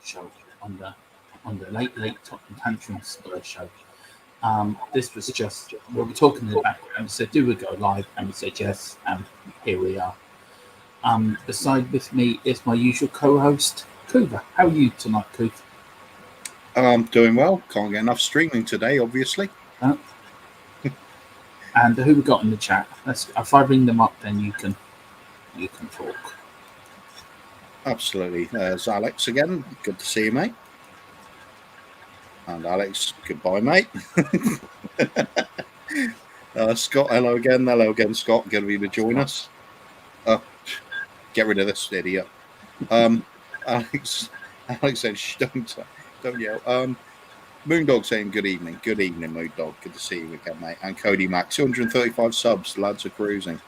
show on the late Tottenham Tantrum Spurs show. This was just we were talking in the background. And we said, "Do we go live?" And we said yes, and here we are. Beside with me is my usual co-host, Kuva. How are you tonight, Kuva? I'm doing well. Can't get enough streaming today, obviously. And who we got in the chat? If I bring them up, then you can talk. Absolutely. There's Alex again. Good to see you, mate. And Alex, goodbye, mate. Scott, hello again. Hello again, Scott. Good of you to join us. Get rid of this idiot. Alex said, "Shh, don't yell." Moondog saying, "Good evening, Moondog. Good to see you again, mate." And Cody Mac, 235 subs. Lads are cruising.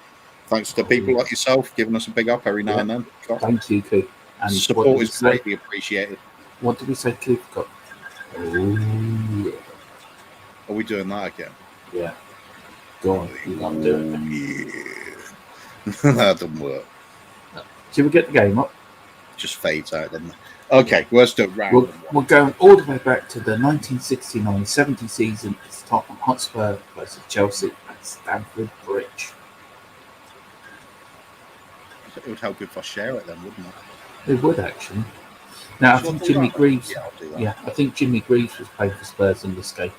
Thanks to people like yourself giving us a big up every now and then. Thank you, Coop. And support is greatly appreciated. What did we say, Coop? Got? Oh, are we doing that again? Yeah. Go on. You can't do it. Yeah. That doesn't work. Should we get the game up? Just fades out, doesn't it? Okay, let's do it round. We're going all the way back to the 1969-70 season. It's Tottenham Hotspur versus Chelsea at Stamford Bridge. It would help if I share it then, wouldn't it? It would actually. Now, I think Jimmy Greaves. Yeah, I think Jimmy Greaves was playing for Spurs in this game.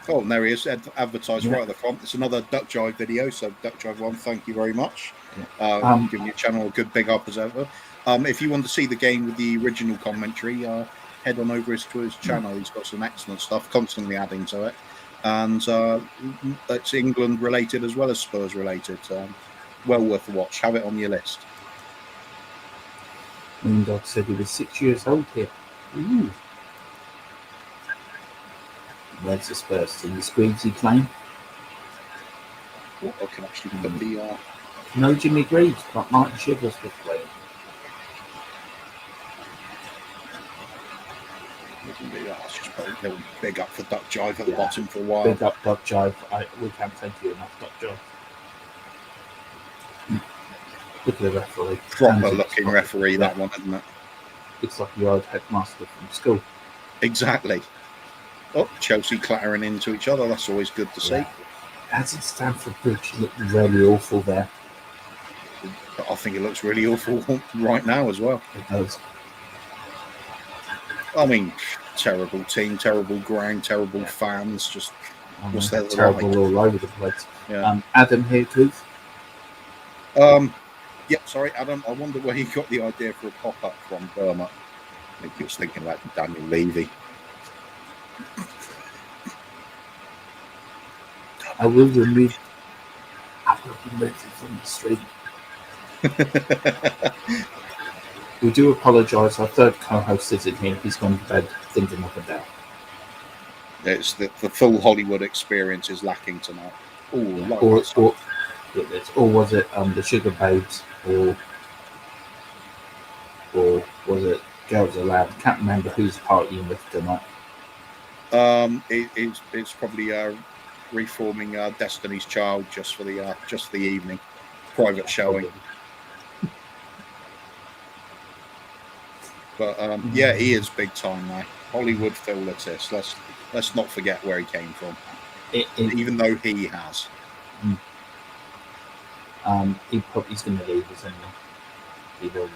Oh, and there he is, advertised right at the front. It's another Duck Jive video, so Duck Jive 1, thank you very much. Giving your channel a good big up as ever. If you want to see the game with the original commentary, head on over to his channel. He's got some excellent stuff, constantly adding to it. And it's England related as well as Spurs related. Well worth a watch. Have it on your list. Moondog said he was 6 years old here. Ooh. Where's the Spurs team? The Squeezy claim? I can actually put the... No Jimmy Greaves, but Martin Shivers was playing. Let's just put a little big up for Duck Jive at the bottom for a while. Big up Duck Jive. We can't thank you enough, Duck Jive. Look at the referee. Proper looking referee, that one, isn't it? Looks like your old headmaster from school. Exactly. Oh, Chelsea clattering into each other. That's always good to see. Hasn't Stamford Bridge looked really awful there? I think it looks really awful right now as well. It does. I mean, terrible team, terrible ground, terrible fans. Just what's there terrible all over the place. Yeah. Adam here, Kuth. Yep. Sorry, Adam. I wonder where he got the idea for a pop-up from Burma. I think he was thinking about Daniel Levy. I will remove it from the stream. We do apologise. Our third co-host isn't here. He's gone to bed thinking up and down. It's the full Hollywood experience is lacking tonight. Or was it the Sugar Babes or was it Girls Aloud? I can't remember who's partying with tonight. It's probably reforming Destiny's Child just for the evening, private showing. But yeah, he is big time now. Hollywood Phil Lettis. Let's not forget where he came from. Even though he has. He's going to leave us anyway. He will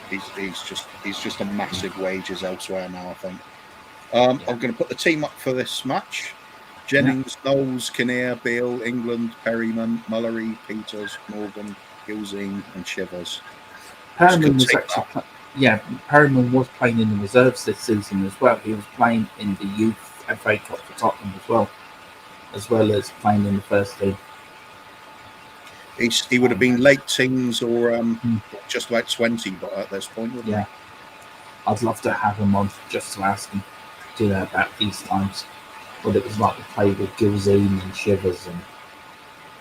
leave. He's just a massive wages elsewhere now, I think. I'm going to put the team up for this match. Jennings, Knowles, Kinnear, Beale, England, Perryman, Mullery, Peters, Morgan, Gilzine and Shivers. Perryman was actually Perryman was playing in the reserves this season as well. He was playing in the youth FA Cup for Tottenham as well as playing in the first team. He would have been late teens or just about 20 but at this point, wouldn't he? I'd love to have him on just to ask him about these times. What it was like to play with Gilzine and Shivers and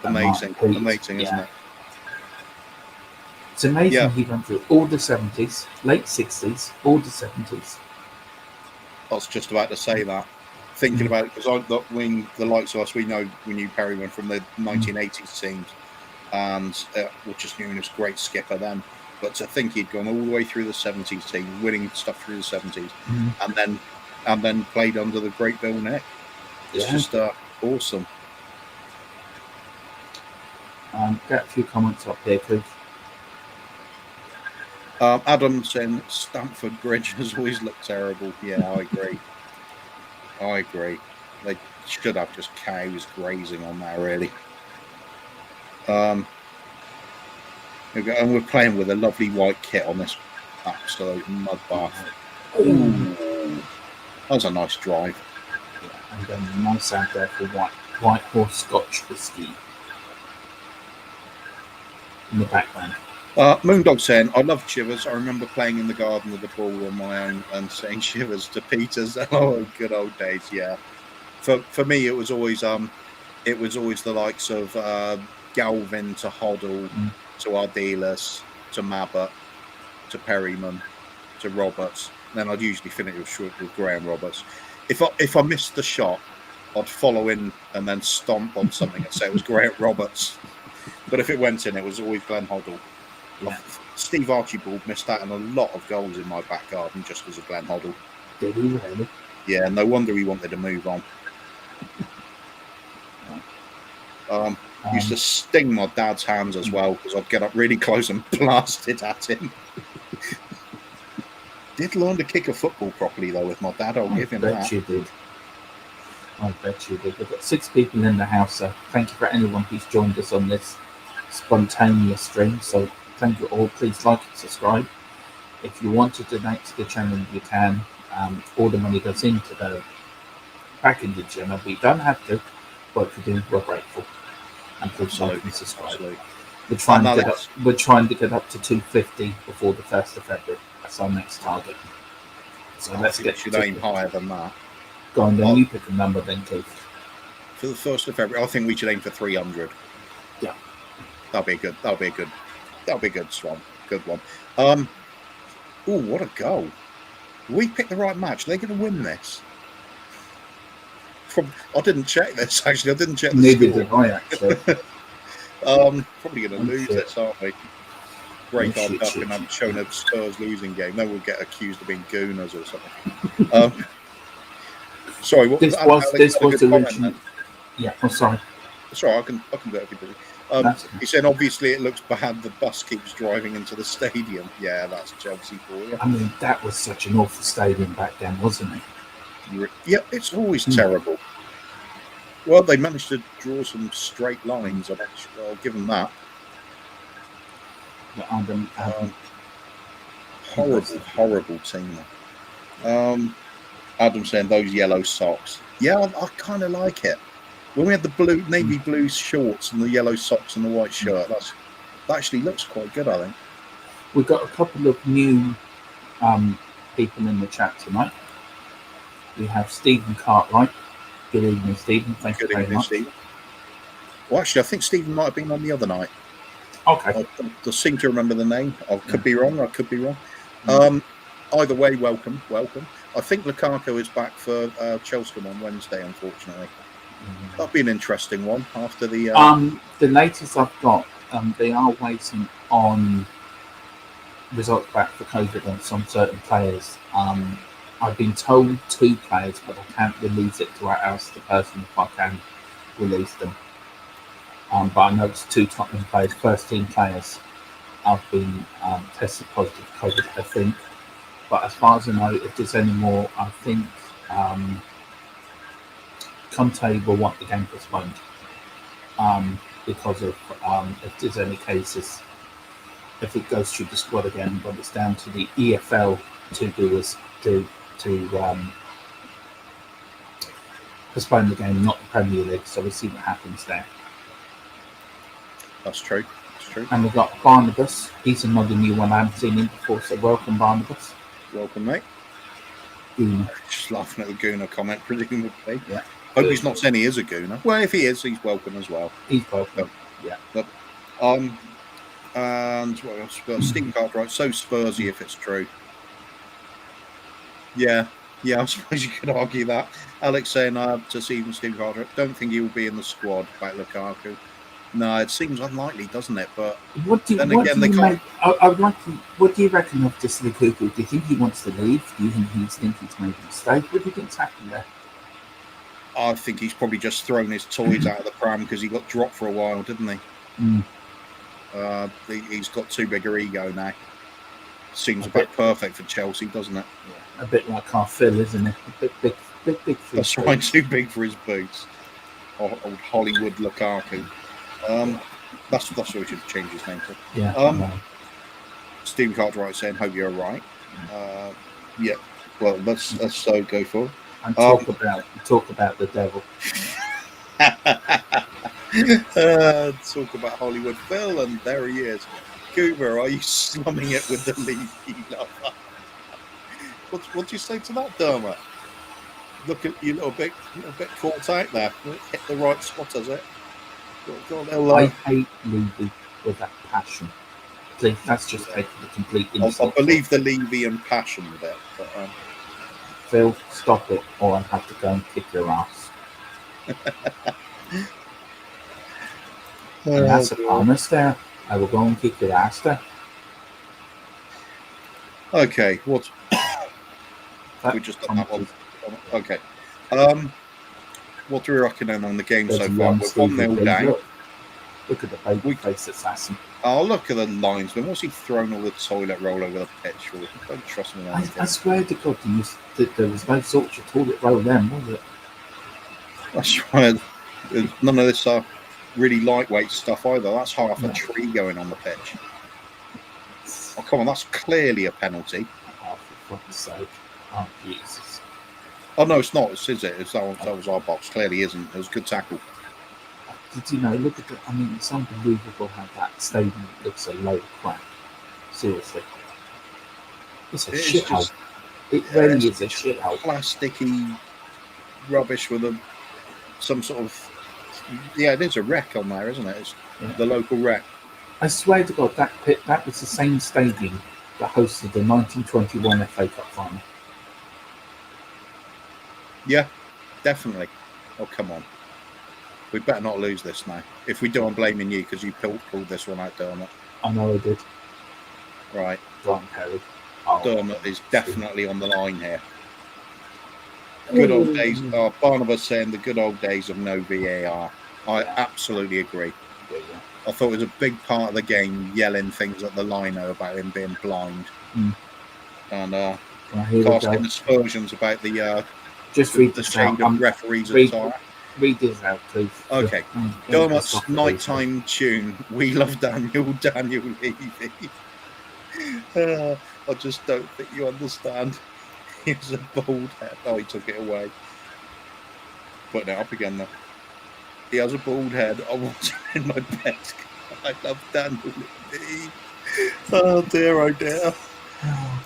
amazing, isn't it? It's amazing he went through all the 70s, late 60s, all the 70s. I was just about to say that. Thinking about it, because the likes of us, we knew Perryman from the 1980s teams. and which is Nunes, great skipper then. But to think he'd gone all the way through the 70s team, winning stuff through the 70s, and then played under the great Bill Nick. It's just awesome. Get a few comments up here, Keith. Adam saying Stamford Bridge has always looked terrible. Yeah, I agree. I agree. They should have just cows grazing on there, really. And we're playing with a lovely white kit on this absolute mud bath. Ooh, that was a nice drive. Yeah, and then a nice ad there for White Horse Scotch whiskey in the background. Moondog saying, I love Shivers. I remember playing in the garden with the ball on my own and saying Shivers to Peters. Oh, good old days, yeah. For me, it was always the likes of Galvin to Hoddle to Ardelas to Mabbott to Perryman to Roberts. And then I'd usually finish with Graham Roberts. If I missed the shot, I'd follow in and then stomp on something and say it was Graham Roberts. But if it went in, it was always Glenn Hoddle. Yeah. Steve Archibald missed out on a lot of goals in my back garden just because of Glenn Hoddle. Did he really? Yeah, no wonder he wanted to move on. Used to sting my dad's hands as well because I'd get up really close and blasted at him. Did learn to kick a football properly though with my dad. I'll give him that. I bet you did. We've got 6 people in the house, so thank you for anyone who's joined us on this spontaneous stream. So thank you all. Please like and subscribe. If you want to donate to the channel, you can. All the money goes into back into the channel. But you don't have to, but if you do, we're grateful. And please like and subscribe. Absolutely. We're trying to get up to 250 before the 1st of February. That's our next target. So let's get. Should aim higher than that. Go on, then you pick a number, then Keith. For the 1st of February, I think we should aim for 300. Yeah, that'll be a good swan. Good one. Oh, what a goal! We picked the right match. They're going to win this. I didn't check this actually. I didn't check the Neither score. did I actually. Probably going to lose this, aren't we? Break our duck and have shown a Spurs losing game. Then we'll get accused of being gooners or something. Sorry, this was originally. Yeah, I'm sorry. Sorry, I can do it if you're busy. He said, obviously, it looks bad. The bus keeps driving into the stadium. Yeah, that's Chelsea for you. I mean, that was such an awful stadium back then, wasn't it? Yeah, it's always terrible. Well, they managed to draw some straight lines. I'll give them that. Horrible team. Adam saying those yellow socks. Yeah, I kind of like it. When we had the navy blue shorts and the yellow socks and the white shirt, that actually looks quite good, I think. We've got a couple of new people in the chat tonight. We have Stephen Cartwright. Good evening, Stephen. Thank you very much. Stephen. Well, actually, I think Stephen might have been on the other night. Okay. I seem to remember the name. I could be wrong. Either way, welcome. I think Lukaku is back for Cheltenham on Wednesday, unfortunately. That'll be an interesting one after the... The latest I've got, they are waiting on results back for COVID on some certain players. I've been told 2 players, but I can't release it to ask the person if I can release them. But I know it's 2 Tottenham players, first team players, have been tested positive for COVID, I think. But as far as I know, if there's any more, I think Conte will want the game postponed because of if there's any cases, if it goes through the squad again. But it's down to the EFL to do is to postpone the game, not the Premier League. So we'll see what happens there. That's true. And we've got Barnabas. He's another new one. I haven't seen him before, so welcome, Barnabas. Welcome, mate. Just laughing at the Gooner comment, presumably. Yeah. Hope he's not saying he is a Gooner. Well, if he is, he's welcome as well. He's welcome. Yeah. But, and what else? Well, Stephen Cartwright, so Spursy if it's true. Yeah, I suppose you could argue that. Alex saying to Stephen Cartwright, don't think he will be in the squad, back Lukaku. No, it seems unlikely, doesn't it? But What do then what again, do they you can't. make? I would like to. What do you reckon of Disney Cuckoo? Do you think he wants to leave? Do you think he's made a mistake? What do you think's happened there? I think he's probably just thrown his toys out of the pram because he got dropped for a while, didn't he? Mm. He's got too big an ego now. Seems A about perfect for Chelsea, doesn't it? Yeah, a bit like our Phil, isn't it? A bit big for his That's right, boots. too big for his boots. Old Hollywood Lukaku. That's what we should change his name to. Yeah. Stephen Cartwright saying, "Hope you're right." Yeah. Well, let's go for it. And talk about the devil. Talk about Hollywood Phil, and there he is. Cooper, are you slumming it with the Levy lover? What do you say to that, Dermot? Look at you, little bit caught out there. Hit the right spot, has it? I hate Levy with that passion. Please, that's just taking the complete insult. I believe the Levy and passion with it. But, Phil, stop it, or I'll have to go and kick your ass. And that's a promise there. I will go and kick your ass there. Okay, what? We just done that one. Okay. What do we reckon on the game so far? We're 1-0 down. Look at the baby face assassin. Oh, look at the linesman. What's he thrown all the toilet roll over the pitch for? Don't trust me. I swear to God, there was no sort of toilet roll then, was it? That's right. None of this really lightweight stuff either. That's half a tree going on the pitch. Oh, come on. That's clearly a penalty. Oh, for fuck's sake. Oh, Jesus. Oh, no, it's not. Is it? That was our box. Clearly isn't. It was a good tackle. Did you know, look at I mean, it's unbelievable how that stadium looks a load of crap. Seriously. It's a shithole. It really is a shithole. Plasticky rubbish with some sort of... Yeah, it is a wreck on there, isn't it? It's the local wreck. I swear to God, that was the same stadium that hosted the 1921 FA Cup final. Yeah, definitely. Oh, come on. We better not lose this now. If we do, I'm blaming you because you pulled this one out, Dermot. I know I did. Right. Brian Perry. Dermot is definitely on the line here. Good old days. Barnabas saying the good old days of no VAR. I absolutely agree. Yeah. I thought it was a big part of the game yelling things at the lino about him being blind. And casting aspersions about the just read the shade of referees attire. Read this out, please. Okay. Dermot's nighttime tune. We love Daniel Levy. I just don't think you understand. He's a bald head. Oh, he took it away. Putting it up again though. He has a bald head. I want him in my bed. I love Daniel Levy. Oh dear, oh dear.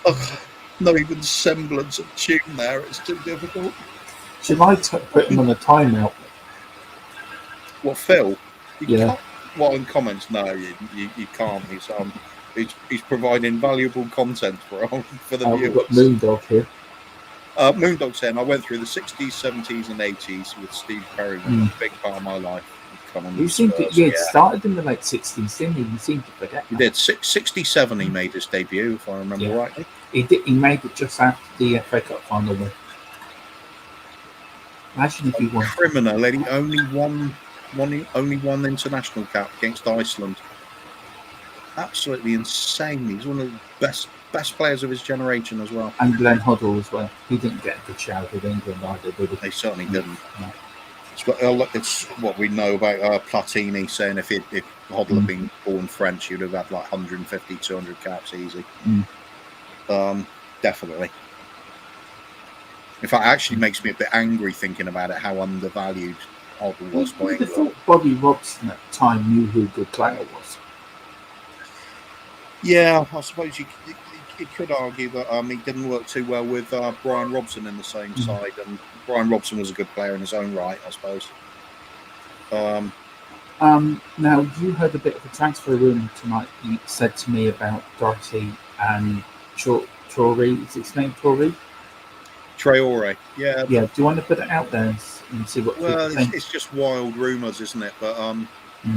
Oh, no even semblance of tune there. It's too difficult. Should I put him on a timeout? What, Phil? Yeah. Well, in comments, no, you can't. He's providing valuable content for the viewers. We've got Moondog here. Moondog saying, I went through the 60s, 70s, and 80s with Steve Perry. A big part of my life. He seemed to started in the late 60s, didn't he? He seemed to forget. He did. 67, he made his debut, if I remember rightly. He did. He made it just after the FA Cup final win. Imagine if he won. Criminal, and he only won international cap against Iceland. Absolutely insane. He's one of the best players of his generation as well. And Glenn Hoddle as well. He didn't get a good shout with England either, did he? They certainly didn't. No. It's what we know about Platini saying if Hoddle had been born French, he'd have had like 150, 200 caps easy. Definitely. In fact, it actually makes me a bit angry thinking about it, how undervalued Hoddle was by England. I thought Bobby Robson at the time knew who a good player was. Yeah, I suppose you could argue that he didn't work too well with Brian Robson in the same side, and Brian Robson was a good player in his own right, I suppose. Now, you heard a bit of a transfer rumour tonight. You said to me about Doherty and Traore. Is his name Traore? Traore, yeah. Yeah, do you want to put it out there and see what? Well, it's just wild rumours, isn't it? But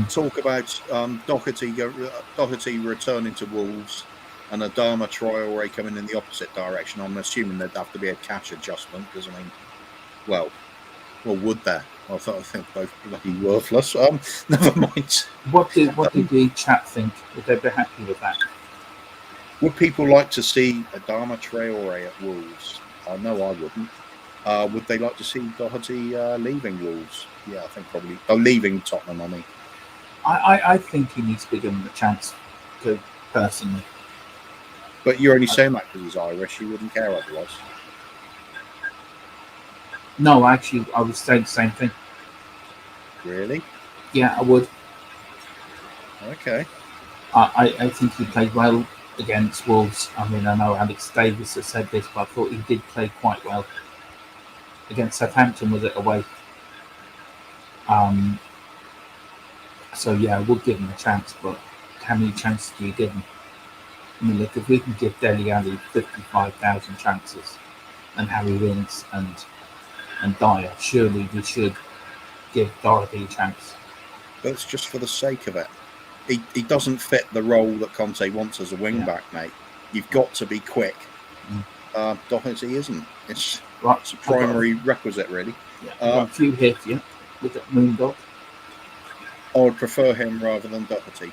Talk about Doherty returning to Wolves and Adama Traore coming in the opposite direction. I'm assuming there'd have to be a cash adjustment because, I mean, well, would there? I think both bloody worthless. Never mind. What did the chat think? Would they be happy with that? Would people like to see Adama Traore at Wolves? I know I wouldn't. Would they like to see Doherty leaving Wolves? Yeah, I think probably. Oh, leaving Tottenham, I mean. I think he needs to be given the chance, personally. But you're only saying that because he's Irish. You wouldn't care otherwise. No, actually, I would say the same thing. Really? Yeah, I would. Okay. I think he played well against Wolves. I mean, I know Alex Davis has said this, but I thought he did play quite well. Against Southampton, was it away? So yeah, we'll give him a chance, but how many chances do you give him? I mean, look, if we can give Dele Alli 55,000 chances, and Harry Winks and Dyer, surely we should give Doherty a chance. But it's just for the sake of it. He doesn't fit the role that Conte wants as a wing back, mate. You've got to be quick. Doherty isn't. It's a primary requisite, really. Yeah, a few here for you. Look at Moondog. I would prefer him rather than Doherty.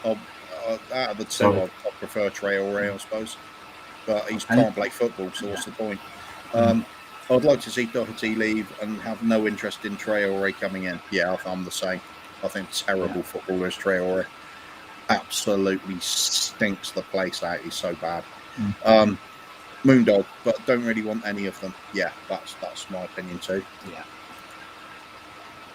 Out of the two, I'd prefer Traore, I suppose. But he can't play football, so what's the point? I'd like to see Doherty leave and have no interest in Traore coming in. Yeah, I'm the same. I think terrible footballer is Traore. Absolutely stinks the place out. He's so bad. Moondog, but don't really want any of them. Yeah, that's my opinion too. Yeah.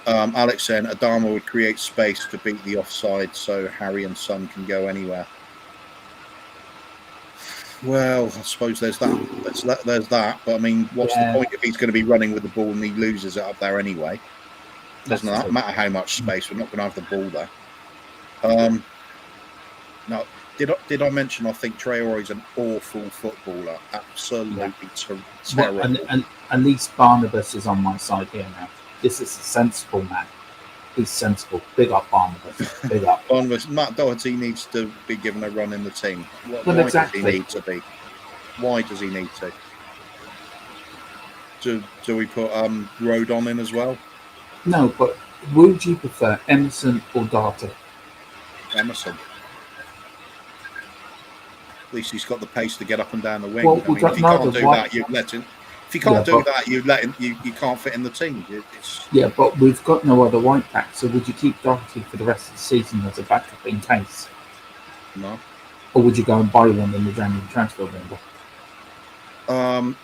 Alex saying Adama would create space to beat the offside so Harry and Son can go anywhere. Well, I suppose there's that. There's that. But I mean, what's the point if he's going to be running with the ball and he loses it up there anyway? Doesn't that matter how much space? We're not going to have the ball there. Now, did I mention I think Traore is an awful footballer? Absolutely terrible. And at least Barnabas is on my side here now. This is a sensible man. He's sensible. Big up Barnabas. Big up. Barnabas. Matt Doherty needs to be given a run in the team. Why exactly. does he need to be? Why does he need to? Do we put Rodon in as well? No, but would you prefer Emerson or Doherty? Emerson. At least he's got the pace to get up and down the wing. Well, I mean, if you can't do that, you'd let him. If you can't do that, you let him. You can't fit in the team. Yeah, but we've got no other white back. So would you keep Doherty for the rest of the season as a backup in case? No. Or would you go and buy one in the January transfer window?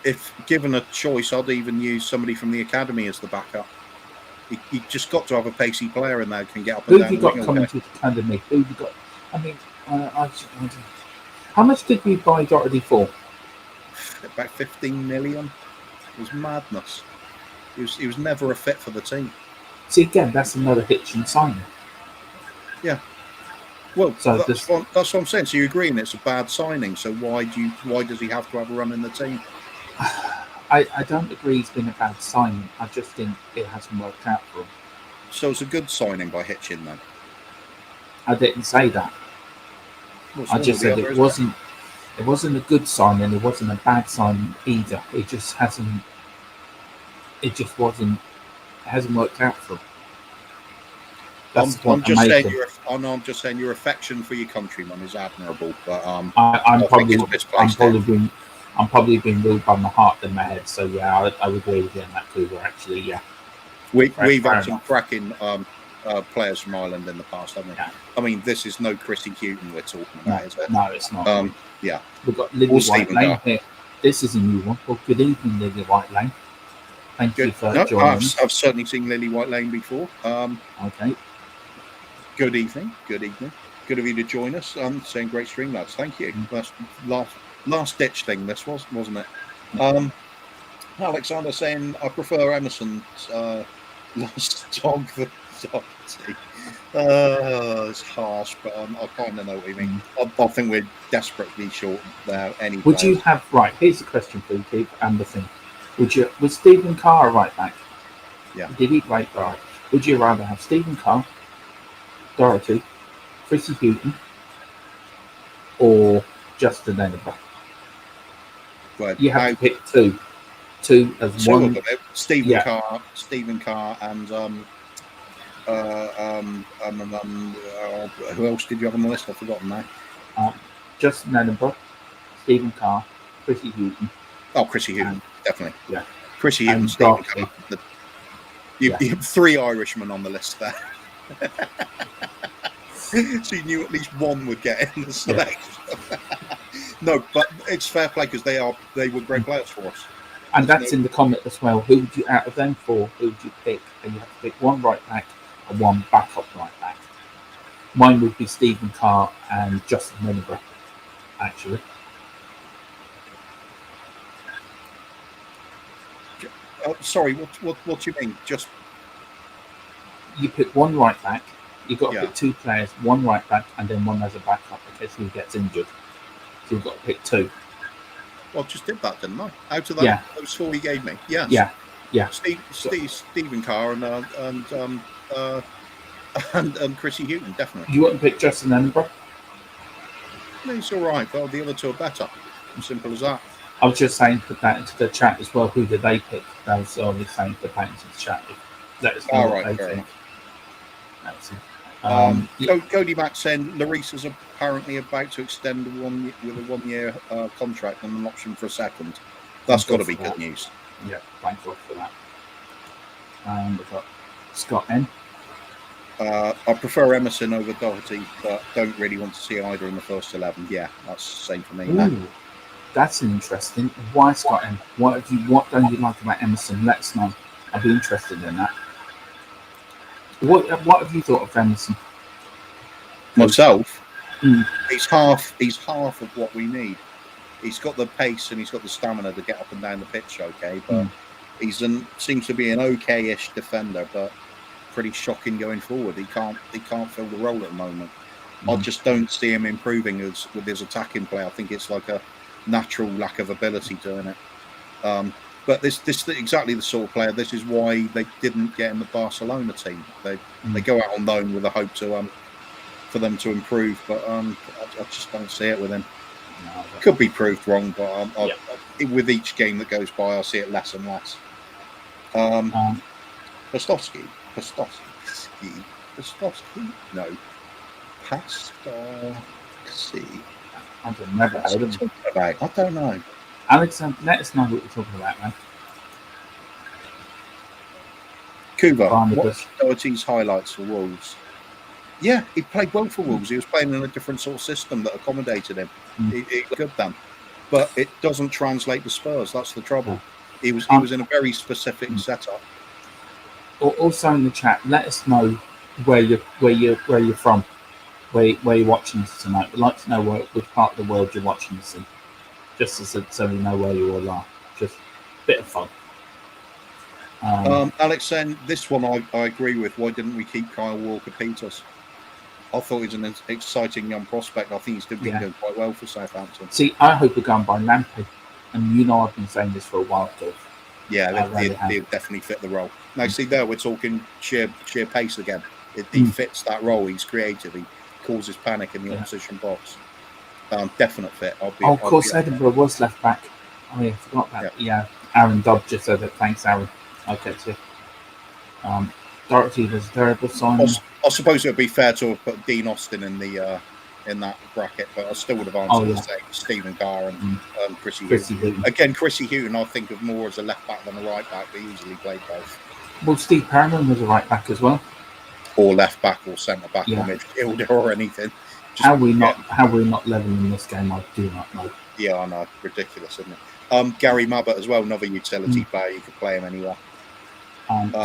If given a choice, I'd even use somebody from the academy as the backup. You just got to have a pacey player in there who can get up and down. Who have you got coming to the academy? Who have you got? I mean, how much did we buy Doherty for? About 15 million. It was madness. He was never a fit for the team. See, again, that's another hitching signing. Yeah. Well, so that's what I'm saying. So you're agreeing it's a bad signing. So why does he have to have a run in the team? I don't agree he's been a bad signing. I just think it hasn't worked out for him. So it's a good signing by Hitchin then? I didn't say that. I just said it wasn't a good signing. It wasn't a bad signing either. It just hasn't worked out for him. I'm just saying your affection for your countryman is admirable, but I'm probably being ruled by my heart than my head. So yeah, I would agree with you on that too. Actually, yeah, we've had some cracking players from Ireland in the past, haven't we? Yeah. I mean, this is no Chrissy Houghton we're talking about, is it? No, it's not. Yeah, we've got Lily White Lane here. This is a new one. Well, good evening, Lily White Lane. Thank you for joining us. I've certainly seen Lily White Lane before. Okay. Good evening. Good of you to join us. Saying great stream, lads. Thank you. That's last ditch thing. This wasn't it? Alexander saying I prefer Emerson's last dog for Doherty. It's harsh, but I kind of know what you mean. I think we're desperately short there. Anyway, would you have Here's the question for you, Keith, and the thing. Was Stephen Carr right back? Yeah. Did he right? Would you rather have Stephen Carr Doherty, Chrissy Houghton, or Justin Edinburgh. Right. You have to pick two. Two as Two one. of them. Stephen Carr, and who else did you have on the list? I've forgotten now. Justin Edinburgh, Stephen Carr, Chrissy Houghton. Oh, Chrissy Houghton, definitely. Yeah. Chrissy Houghton, Stephen Carr. You have 3 Irishmen on the list there. So you knew at least one would get in the selection. Yeah. No, but it's fair play because they were great players for us. And that's in the comment as well. Who would you, out of them four, who would you pick? And you have to pick one right back and one backup right back. Mine would be Stephen Carr and Justin Edinburgh, actually. Sorry, what do you mean? Just you pick one right back. You've got to pick 2 players, one right back, and then one as a backup in case he gets injured. So you've got to pick 2. Well, I just did that, didn't I? Out of that, those 4 he gave me. Yes. Yeah. Stephen Carr and Chrissy Houghton, definitely. You wouldn't pick Justin Edinburgh? No, he's all right, but the other 2 are better. Simple as that. I was just saying, put that into the chat as well. Who did they pick? They was only saying put that into the chat. Let us know what they think. That's it. Cody Mack saying Larissa's apparently about to extend with a 1-year contract and an option for a second. That's got to be good news. Yeah, thank God for that. We've got Scott N. I prefer Emerson over Doherty, but don't really want to see either in the first 11. Yeah, that's the same for me. Ooh, that's interesting. Why Scott N? What don't you like about Emerson? Let us know. I'd be interested in that. What have you thought of Emerson? Myself, he's half of what we need. He's got the pace and he's got the stamina to get up and down the pitch, okay, but seems to be an okay-ish defender, but pretty shocking going forward. He can't fill the role at the moment. I just don't see him improving with his attacking play. I think it's like a natural lack of ability doing it. But this is exactly the sort of player. This is why they didn't get in the Barcelona team. They go out on loan with a hope to for them to improve, but I just don't see it with him. No, could be proved wrong, but with each game that goes by, I see it less and less. Pastowski. No, Pastowski. I've never heard of him. I don't know. Alex, let us know what you're talking about, man. Kuba, what's Doherty's highlights for Wolves? Yeah, he played well for Wolves. He was playing in a different sort of system that accommodated him. He looked good then. But it doesn't translate to Spurs. That's the trouble. He was in a very specific setup. Also in the chat, let us know where you're from, where you're watching this tonight. We'd like to know which part of the world you're watching this in. Just so we know where you all are. Just a bit of fun. Alex saying this one I agree with. Why didn't we keep Kyle Walker-Peters? I thought he's an exciting young prospect. I think he's been doing quite well for Southampton. See, I hope we're going by Lampard. And you know I've been saying this for a while, Dave. Yeah, he'll definitely fit the role. Now, see there, we're talking sheer pace again. He fits that role. He's creative. He causes panic in the opposition box. Definite fit. Of course, Edinburgh was left back. Oh, yeah, I forgot that. Yeah, Aaron Dobb just said that. Thanks, Aaron. Okay, so Doherty was a terrible signing. I suppose it would be fair to have put Dean Austin in that bracket, but I still would have answered the same. Stephen Carr and Chrissy Houghton. Again, Chrissy Houghton I think of more as a left back than a right back, but he easily played both. Well, Steve Perriman was a right back as well. Or left back or centre back or midfielder or anything. How we're not leveling this game, I do not know. Yeah, I know. Ridiculous, isn't it? Gary Mabbott as well, another utility player. You could play him anywhere.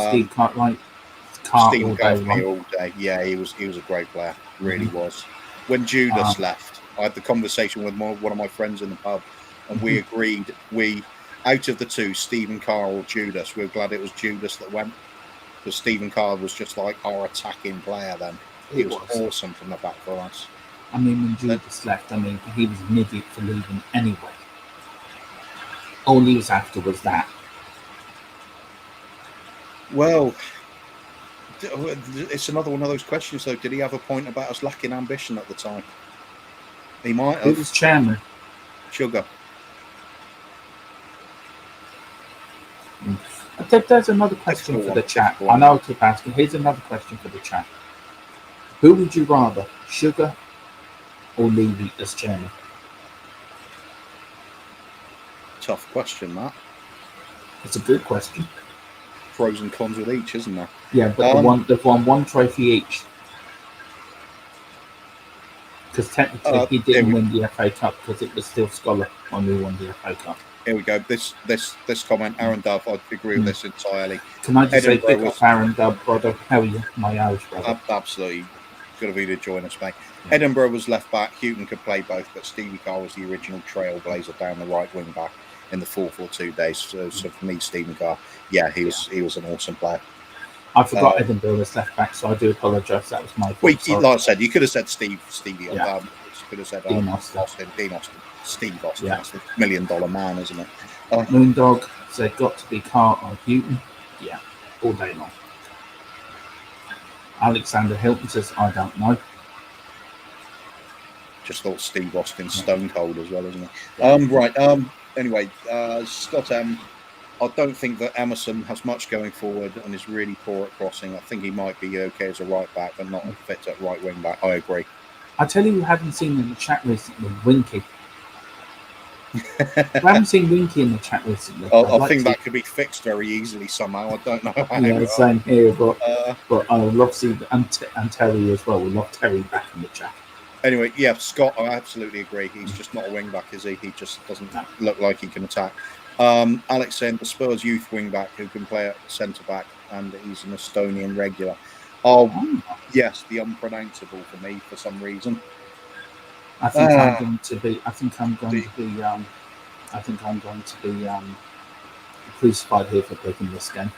Steve Cartwright. Stephen Cartwright all day. Yeah, he was a great player. Really was. When Judas left, I had the conversation with one of my friends in the pub, and we agreed out of the two, Stephen Carr or Judas, we were glad it was Judas that went, because Stephen Carr was just like our attacking player then. He was awesome from the back for us. I mean, when Judas left, he was an idiot for leaving anyway. All he was after was that. Well, It's another one of those questions, though. Did he have a point about us lacking ambition at the time? He might Who have. was chairman? Sugar. There's another question for the chat. I know I keep asking. Here's another question for the chat. Who would you rather, Sugar or Levy as chairman? Tough question, that. It's a good question. Pros and cons with each, isn't there? Yeah, but they've won one trophy each. Because technically he didn't win the FA Cup because it was still Scholar when who won the FA Cup. Here we go. This comment, Aaron Dove, I agree with this entirely. Can I just say pick up Aaron Dove, brother? How are you? My Irish brother. Absolutely. Good of you to join us, mate. Yeah. Edinburgh was left back. Houghton could play both, but Stevie Carr was the original trailblazer down the right wing back in the 4-4-2 days. So for me, Stevie Carr, he was an awesome player. I forgot Edinburgh was left back, so I do apologise. That was my fault. Like I said, you could have said Stevie. Yeah. You could have said Dean Austin. Steve Austin. Yeah. That's the $1 million man, isn't it? Moondog said, got to be Carr or Houghton. Yeah, all day long. Alexander Hilton says, I don't know. Just thought Steve Austin stone cold as well, isn't he? Right. Anyway, Scott M. I don't think that Emerson has much going forward and is really poor at crossing. I think he might be okay as a right back, but not fit at right wing back. I agree. I tell you, we haven't seen in the chat recently, Winky. We haven't seen Winky in the chat recently. I think that could be fixed very easily somehow. I don't know how. Yeah, same here, but I love to see and Terry as well. We love Terry back in the chat. Anyway, yeah, Scott, I absolutely agree. He's just not a wing back, is he? He just doesn't look like he can attack. Alex said the Spurs youth wing back who can play at centre back, and he's an Estonian regular. Yes, the unpronounceable for me for some reason. I think I'm going to be crucified here for picking this game.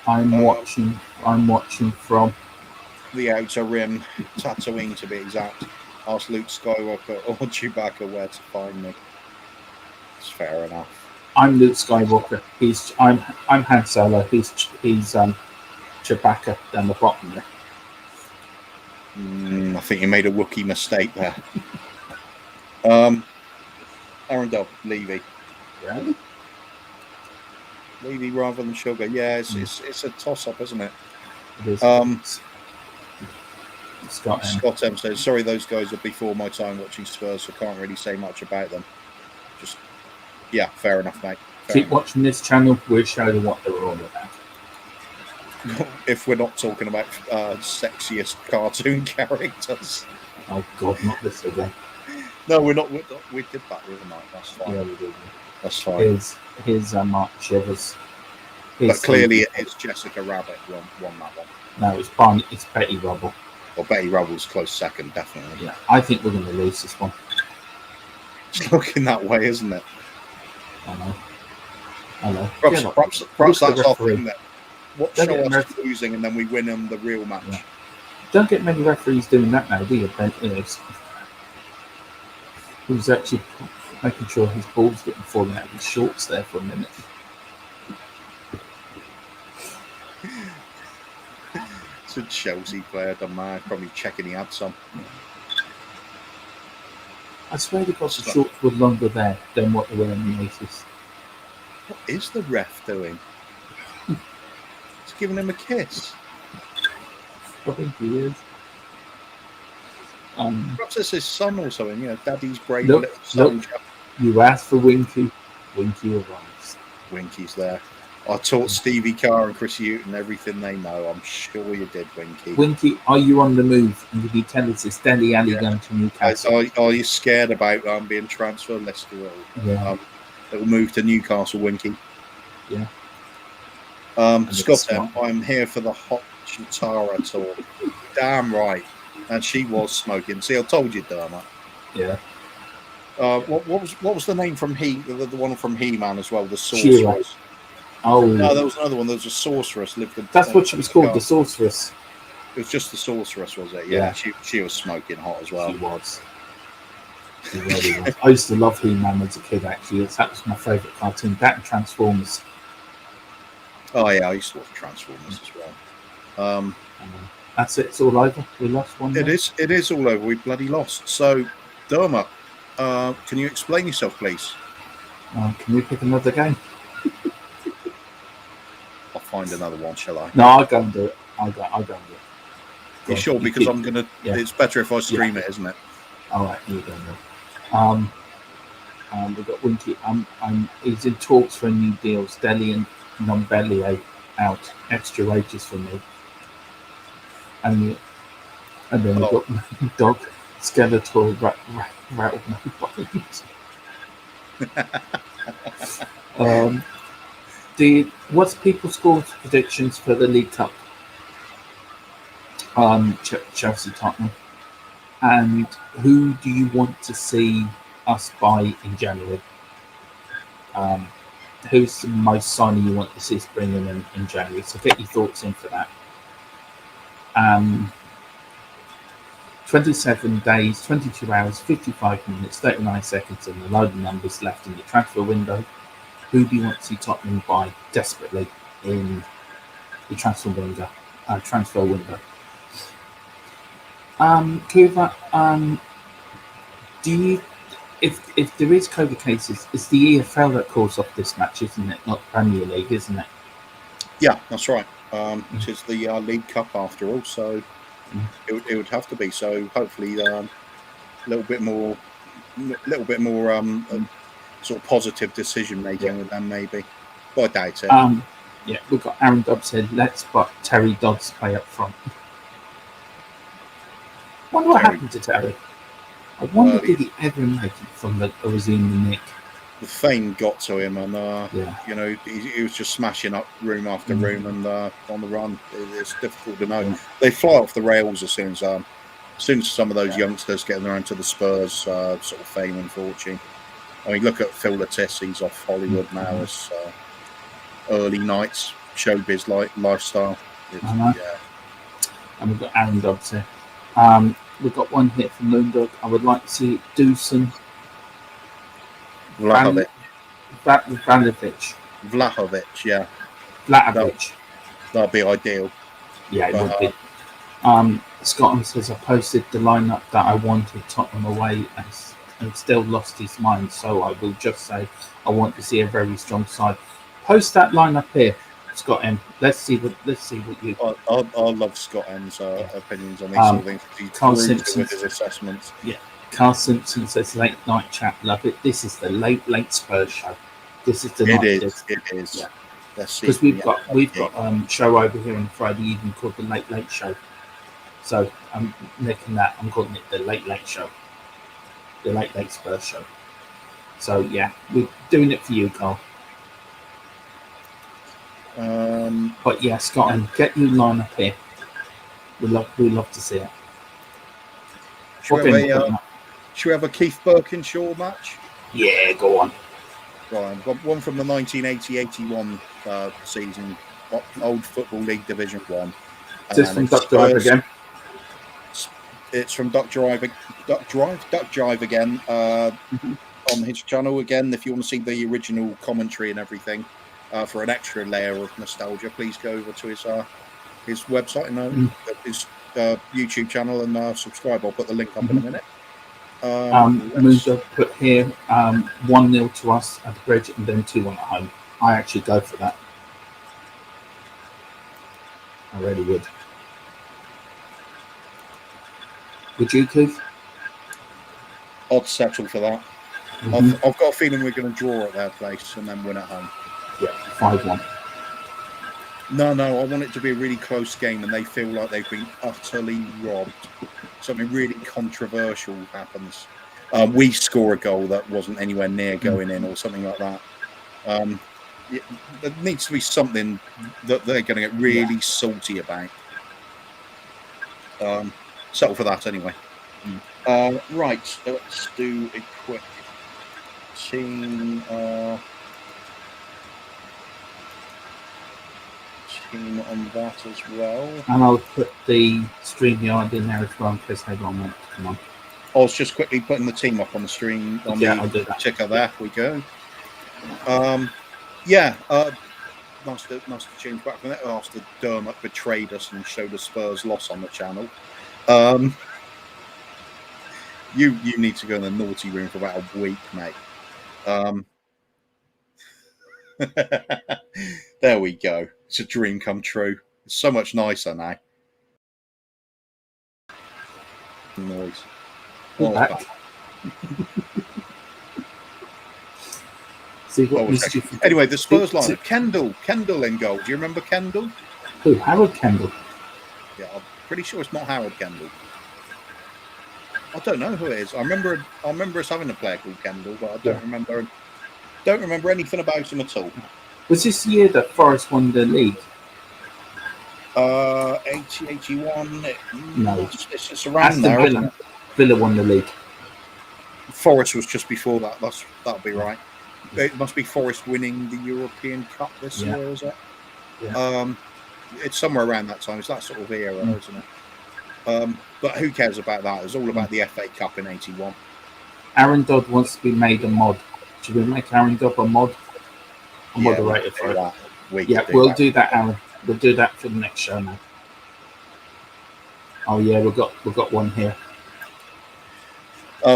I'm watching from the outer rim, Tatooine to be exact. Ask Luke Skywalker or Chewbacca where to find me. It's fair enough. I'm Luke Skywalker. I'm Han Solo. He's Chewbacca down the bottom there. I think you made a Wookiee mistake there. Aaron Dove, Levy. Really? Levy rather than Sugar. Yeah, it's a toss-up, isn't it? It is. Scott M says, sorry, those guys are before my time watching Spurs, so can't really say much about them. Just, yeah, fair enough, mate. Keep watching this channel. We'll show you what they're all about. If we're not talking about sexiest cartoon characters. Oh, God, not this again. No, we're not. We did that the other night. That's fine. Yeah, we did. That's fine. Here's Mark Shivers. But clearly it's Jessica Rabbit won that one. No, it's Betty Rubble. Well, Betty Rubble's close second, definitely. Yeah, I think we're going to lose this one. It's looking that way, isn't it? I know. Perhaps that's our thing that show us losing and then we win them the real match. Yeah. Don't get many referees doing that now, do you? He was actually making sure his balls didn't fall out of his shorts there for a minute. It's a Chelsea player, done that. Probably checking he had some. I swear to God, the shorts were longer there than what they were in the 80s. What is the ref doing? He's giving him a kiss. I think he is. Perhaps it's his son or something, Daddy's brave little son. You asked for Winky. Winky arrives. Winky's there. I taught Stevie Carr and Chris Houghton everything they know. I'm sure you did, Winky. Winky, are you on the move? And did you tell us it's Danny Alley going to Newcastle? Are you scared about being transferred, Leicester? Yeah. It'll move to Newcastle, Winky. Yeah. Scott M, I'm here for the Hot Chitara tour. Damn right. And she was smoking. See, I told you, Dermot. Yeah. What was the name from the one from He-Man as well? The Sorceress. She-Ra. Oh no, there was another one. There was a sorceress lived. That's what she was called, the Sorceress. It was just the Sorceress, was it? Yeah. She was smoking hot as well. She was. He really was. I used to love He-Man as a kid. Actually, that was my favourite cartoon. That and Transformers. Oh yeah, I used to watch Transformers as well. That's it. It's all over. We lost one. It is all over. We bloody lost. So, Dermot, can you explain yourself, please? Can we pick another game? I'll find another one, shall I? No, I'll go and do it. I'll go and do it. You sure? Because I'm gonna. Yeah. It's better if I stream it, isn't it? All right, you go. We've got Winky. He's in talks for new deals. Deli and Non-Bellier out. Extra wages for me. And then we've got Dog Skeletor rattle no bones. What's people's score predictions for the League Cup? Chelsea, Tottenham, and who do you want to see us buy in January? Who's the most signing you want to see us bring in January? So get your thoughts in for that. 27 days, 22 hours, 55 minutes, 39 seconds, and a load of numbers left in the transfer window. Who do you want to see Tottenham buy desperately in the transfer window? Kuva, do you, if there is COVID cases, it's the EFL that calls off this match, isn't it? Not Premier League, isn't it? Yeah, that's right. It is the League Cup after all, so it would have to be. So hopefully, a little bit more, sort of positive decision making with them, maybe. But I doubt it. Yeah, we've got Aaron Dobbs said, let's but Terry Dodds play up front. Wonder what happened to Terry. I wonder did he ever make it from or was he in the nick? The fame got to him, and you know, he was just smashing up room after room and on the run. It's difficult to know. Yeah. They fly off the rails as soon as some of those youngsters get around to the Spurs sort of fame and fortune. I mean, look at Phil Lattis. He's off Hollywood now as early nights showbiz lifestyle. Yeah. And we've got Aaron Dobbs here. We've got one hit from Loondog. I would like to see Dusan Vlahovic, yeah. Vlahovic. That'd be ideal. Yeah, it would be. Scotland says, I posted the lineup that I wanted Tottenham away and still lost his mind. So I will just say I want to see a very strong side. Post that lineup here, Scott M. Let's see what you. I love Scott M's opinions on these sort of things. He's Carl Simpson with his assessments. Yeah. Carl Simpson says late night chat, love it. This is the late Spurs show. This is the night. It is. Yeah. Because we've got show over here on Friday evening called the Late Show. So I'm making that. I'm calling it the Late Show. The Late Spurs show. So yeah, we're doing it for you, Carl. But yeah, Scott, and get you line up here. We love to see it. Should we have a Keith Birkinshaw match? Yeah, go on. Right, I've got one from the 1980-81 season, Old Football League Division 1. Is this from Duck Drive again? It's from Duck Drive again on his channel again. If you want to see the original commentary and everything, for an extra layer of nostalgia, please go over to his website and his YouTube channel and subscribe. I'll put the link up in a minute. Musa put here 1-0 to us at the bridge and then 2-1 at home. I actually go for that. I really would. Would you, Keith? I'd settle for that. I've got a feeling we're going to draw at their place and then win at home. Yeah, 5-1. No, I want it to be a really close game and they feel like they've been utterly robbed. Something really controversial happens. We score a goal that wasn't anywhere near going in or something like that. There needs to be something that they're going to get really salty about. Settle for that anyway. Right, let's do a quick team on that as well. And I'll put the StreamYard in there as well in case everyone wants to come on. I was just quickly putting the team up on the stream on the ticker. There we go. Nice to change back from that after Dermot betrayed us and showed a Spurs loss on the channel. You need to go in the naughty room for about a week, mate. There we go. It's a dream come true. It's so much nicer now. Noise. See what anyway, the Spurs line. Kendall in goal. Do you remember Kendall? Who? Harold Kendall? Yeah, I'm pretty sure it's not Harold Kendall. I don't know who it is. I remember us having a player called Kendall, but I don't remember anything about him at all. Was this the year that Forest won the league? 80, 81. No, it's around there. Villa won the league. Forest was just before that. That'll be right. It must be Forest winning the European Cup this year, is it? Yeah. It's somewhere around that time. It's that sort of era, isn't it? But who cares about that? It's all about the FA Cup in '81. Aaron Dodd wants to be made a mod. Should we make Aaron Dodd a mod? A moderator for it. We'll do that, Aaron. We'll do that for the next show now. Oh yeah, we've got one here.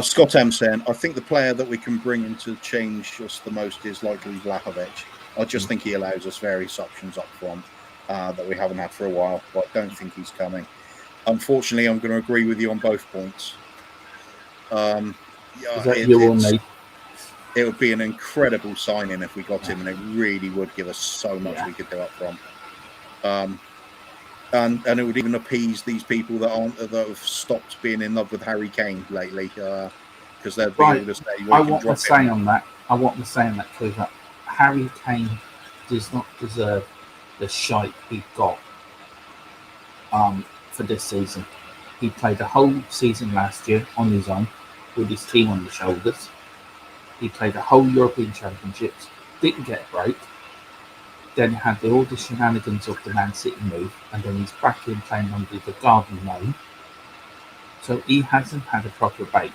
Scott M saying, I think the player that we can bring in to change us the most is likely Vlahovic. I just think he allows us various options up front that we haven't had for a while, but I don't think he's coming. Unfortunately, I'm going to agree with you on both points. Is that you or me? It would be an incredible signing if we got him, and it really would give us so much we could do up front. And it would even appease these people that have stopped being in love with Harry Kane lately, because they'd be able to say, I want to say on that because Harry Kane does not deserve the shite he got for this season. He played the whole season last year on his own with his team on the shoulders. He played the whole European Championships, didn't get a break, then had all the shenanigans of the Man City move, and then he's back in playing under the Garden name. So he hasn't had a proper break.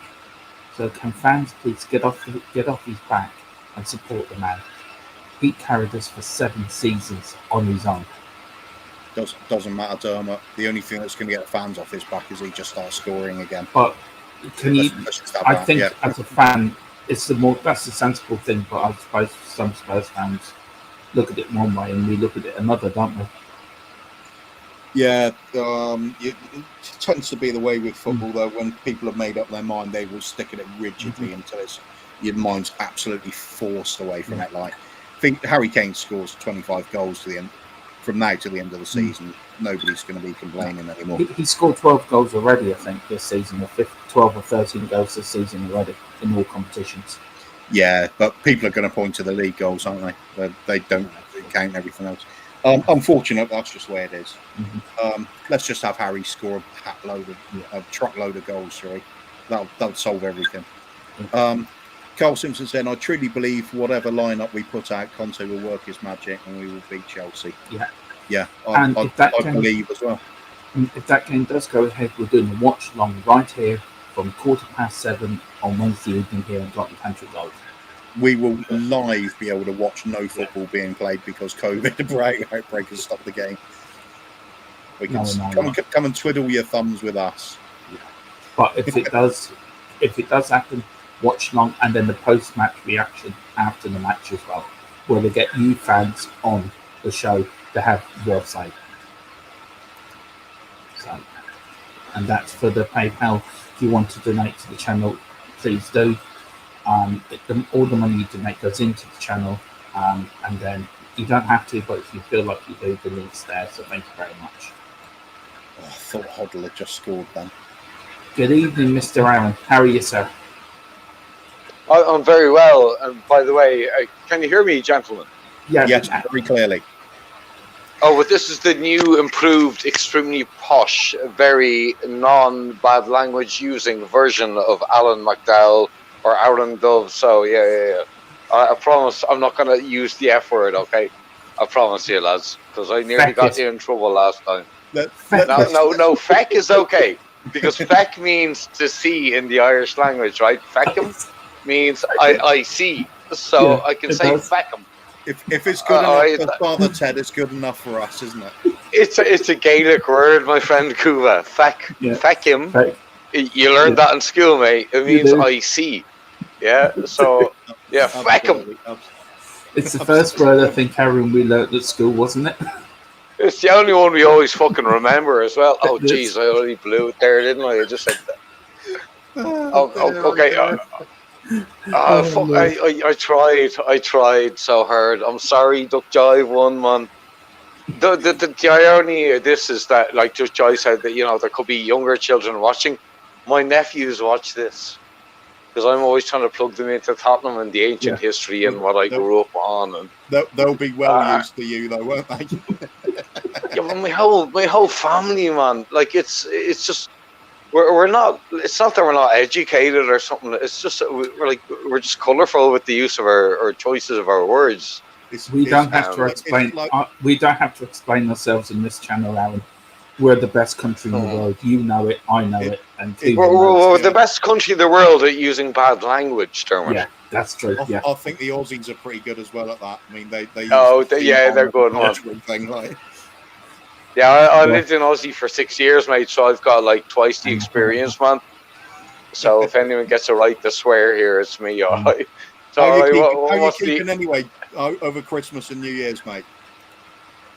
So can fans please get off his back and support the man? He carried us for 7 seasons on his own. Doesn't matter, Dermot. The only thing that's going to get fans off his back is he just starts scoring again. But can you? I think as a fan, that's the sensible thing. But I suppose some Spurs fans look at it one way and we look at it another, don't we? Yeah, it tends to be the way with football, though. When people have made up their mind, they will stick at it rigidly until your mind's absolutely forced away from it. Like, I think Harry Kane scores 25 goals from now to the end of the season. Nobody's going to be complaining anymore. He scored 12 goals already, I think, this season, or 12 or 13 goals this season already in all competitions. Yeah, but people are going to point to the league goals, aren't they? They don't count everything else. Unfortunate, that's just the way it is. Let's just have Harry score a truckload of goals, sorry. That'll solve everything. Carl Simpson said, I truly believe whatever lineup we put out, Conte will work his magic and we will beat Chelsea. Yeah, I believe as well. If that game does go ahead, we're doing a watch long right here from 7:15 on Wednesday evening here in Tottenham Country Road. We will live be able to watch no football being played because COVID outbreak has stopped the game. We can come and twiddle your thumbs with us. Yeah. But if it does happen, watch long and then the post-match reaction after the match as well, where they get you fans on the show to have your say. So, and that's for the PayPal. If you want to donate to the channel, please do. All the money you donate goes into the channel, and then you don't have to, but if you feel like you do, the link's there. So thank you very much. I thought Hoddle had just scored then. Good evening, Mr. Aaron. How are you, sir? I'm very well. And by the way, can you hear me, gentlemen? Yes, very clearly. Oh, but this is the new, improved, extremely posh, very non-bad language using version of Alan McDowell or Aaron Dove. So yeah. I promise I'm not going to use the F word, okay? I promise you, lads, because I nearly got you in trouble last time. No, feck is okay. because feck means to see in the Irish language, right? Feckum means I see, so I can say feckum. If it's good enough for Father Ted, it's good enough for us, isn't it? It's a Gaelic word, my friend Kuva. Feckim. You learned that in school, mate. It means I see. Yeah. So feckum. It's the first word I think, Aaron, we learnt at school, wasn't it? It's the only one we always fucking remember as well. Oh, jeez, I already blew it there, didn't I? I just said that. Okay. I tried so hard. I'm sorry, Duck Jive won, man. The irony of this is that, like Duck Jive said, that there could be younger children watching. My nephews watch this because I'm always trying to plug them into Tottenham and the ancient history and what I grew up on. And they'll be well used to you, though, won't they? Well, my whole family, man. Like it's just. We're not. It's not that we're not educated or something. It's just that we're just colourful with the use of our choices of our words. We don't have to explain. We don't have to explain ourselves in this channel, Alan. We're the best country in the world. You know it. I know it. And we're the best country in the world at using bad language, Dermot. Yeah, that's true. I think the Aussies are pretty good as well at that. I mean, they they're good. Thing, like. Yeah, I lived in Aussie for 6 years, mate, so I've got like twice the experience, man. So if anyone gets a right to swear here, it's me, all right. So how are you keeping anyway over Christmas and New Year's, mate?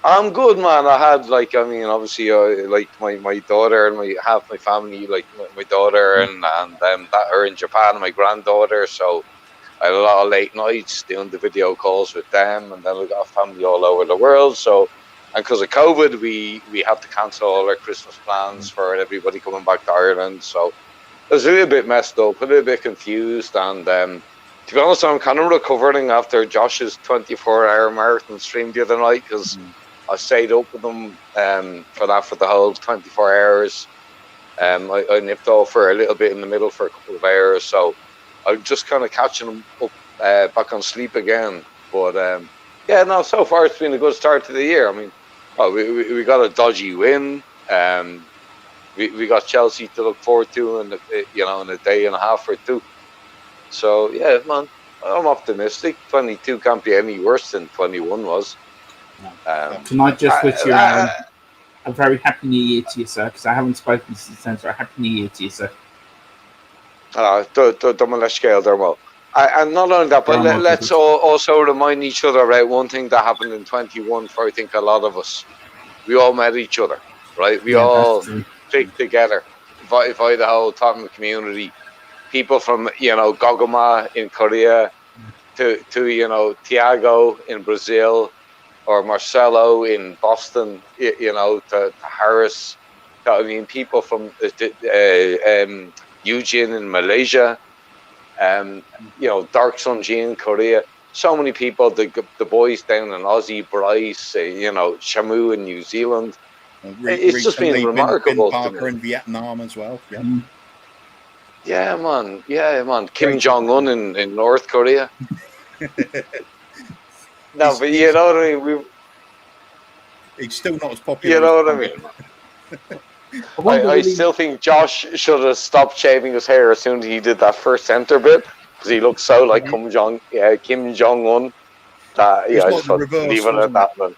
I'm good, man. I had obviously, like my daughter and half my family, like my daughter and that are in Japan, and my granddaughter. So I had a lot of late nights doing the video calls with them, and then we got family all over the world. So. And because of COVID, we had to cancel all our Christmas plans for everybody coming back to Ireland. So it was a little bit messed up, a little bit confused. And to be honest, I'm kind of recovering after Josh's 24-hour marathon stream the other night because I stayed up with them for the whole 24 hours. I nipped off for a little bit in the middle for a couple of hours. So I'm just kind of catching them up back on sleep again. But so far it's been a good start to the year. I mean, we got a dodgy win. We got Chelsea to look forward to in a day and a half or two. So yeah, man, I'm optimistic. 22 can't be any worse than 21 was. Can I just wish you a very happy New Year to you, sir? Because I haven't spoken since then. So a happy New Year to you, sir. And not only that, but let's also remind each other about one thing that happened in 21 for I think a lot of us. We all met each other, right? We all clicked together via the whole Tottenham community. People from, Gogoma in Korea to Thiago in Brazil or Marcelo in Boston, to Harris. I mean, people from Eugene in Malaysia. Dark Sun G in Korea, so many people, the boys down in Aussie, Bryce, Shamu in New Zealand. It's just been remarkable. Ben Parker in Vietnam as well. Yeah. Yeah, man. Kim Jong-un in North Korea. No, but you know what I mean? He's still not as popular. You know what I mean? I still think Josh should have stopped shaving his hair as soon as he did that first centre bit because he looked so like Kim Jong-un. That I just thought leave it at that. Man.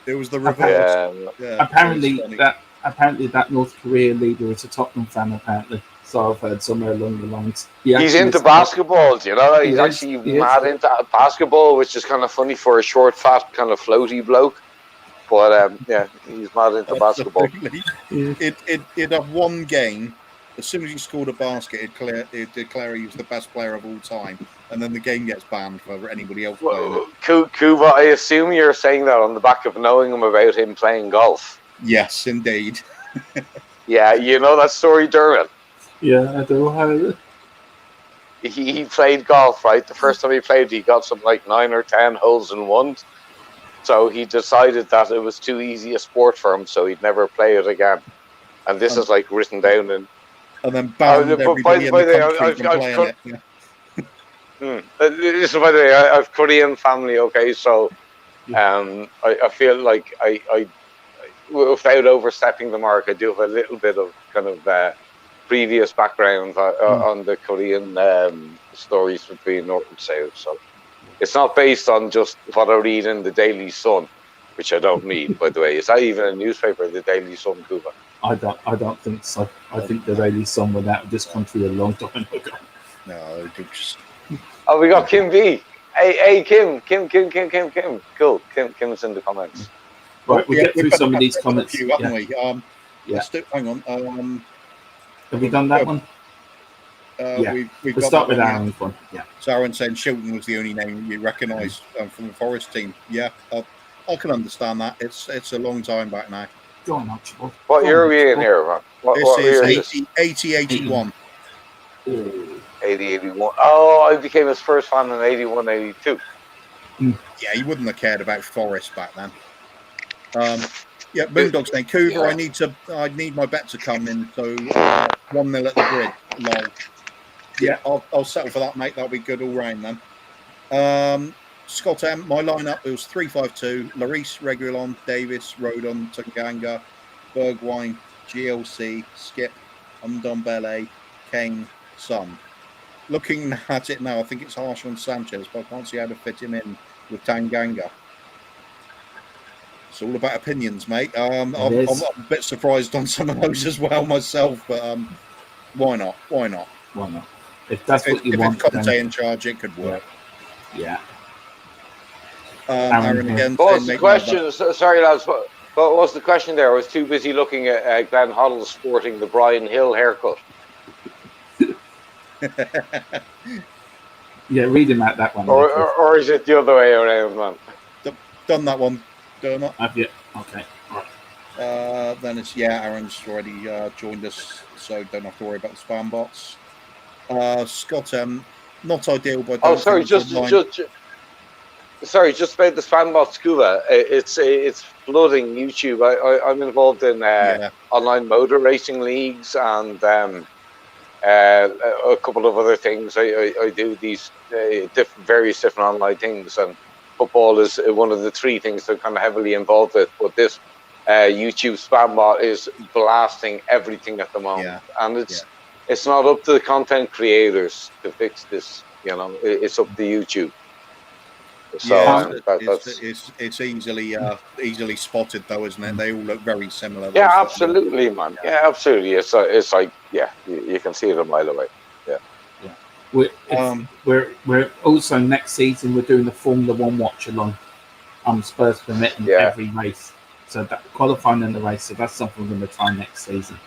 It was the reverse. Apparently that North Korea leader is a Tottenham fan. Apparently, so I've heard somewhere along the lines. He's into basketball. He's actually mad into basketball, which is kind of funny for a short, fat, kind of floaty bloke. But he's mad into basketball. He'd have one game. As soon as he scored a basket, he'd declare he was the best player of all time, and then the game gets banned for anybody else playing it. Kuba, I assume you're saying that on the back of knowing him about him playing golf. Yes, indeed. Yeah, you know that story, Dermot? Yeah, I do. He played golf, right? The first time he played, he got some 9 or 10 holes in one. So he decided that it was too easy a sport for him, so he'd never play it again. And this is written down in. And then banned everybody in the country from playing it. Yeah. Listen, by the way, I have Korean family. Okay, so I feel like without overstepping the mark, I do have a little bit of kind of previous background on the Korean stories between North and South. So it's not based on just what I read in the Daily Sun, which I don't read, by the way. Is that even a newspaper, the Daily Sun, Cuba? I don't think so. I think the Daily Sun went out of this country a long time ago. No, just... Oh, we got Kim B. Hey, Kim. Cool. Kim's in the comments. Right, we'll get through some of these comments. Few, haven't we? Let's do. Hang on. Have we done that one? We'll start with Aaron's one. Yeah. So Aaron saying Shilton was the only name you recognised from the Forest team. Yeah, I can understand that. It's a long time back now. Go on, Archibald. What year are we in here, man? This is 80-81. 80-81. Oh, I became his first fan in 81-82. Yeah, he wouldn't have cared about Forest back then. Yeah, Boondog's saying, Coover, I need my bet to come in, so 1-0 at the grid. Lol. Yeah, I'll settle for that, mate. That'll be good all round then. Scott M, my lineup, it was 3-5-2. Larice, Reguilon, Davis, Rodon, Tanganga, Bergwijn, GLC, Skip, Ndombele, Kane, Son. Looking at it now, I think it's harsh on Sanchez, but I can't see how to fit him in with Tanganga. It's all about opinions, mate. I'm a bit surprised on some of those as well myself, but why not? Why not? Why not? If that's what you want, Conte in charge, it could work. Yeah. Aaron again. What was the question? Sorry, lads. What was the question there? I was too busy looking at Glenn Hoddle sporting the Brian Hill haircut. Yeah, read him out that one. Or is it the other way around, man? Done that one. Done it. Have you? Okay. Right. Then it's Aaron's already joined us, so don't have to worry about the spam bots. Scott, not ideal, but sorry, just about the spam bots, Cuba. It's flooding YouTube. I'm involved in online motor racing leagues and a couple of other things. I do these various different online things, and football is one of the three things that I'm kind of heavily involved with. But this YouTube spam bot is blasting everything at the moment, and it's not up to the content creators to fix this. You know, it's up to YouTube. So it's easily spotted, though, isn't it? They all look very similar. Yeah, absolutely, man. Yeah, absolutely. It's like you can see it a mile away. Yeah. We're also next season we're doing the Formula One watch along. Spurs permitting every race, so that qualifying in the race. So that's something we're going to try next season,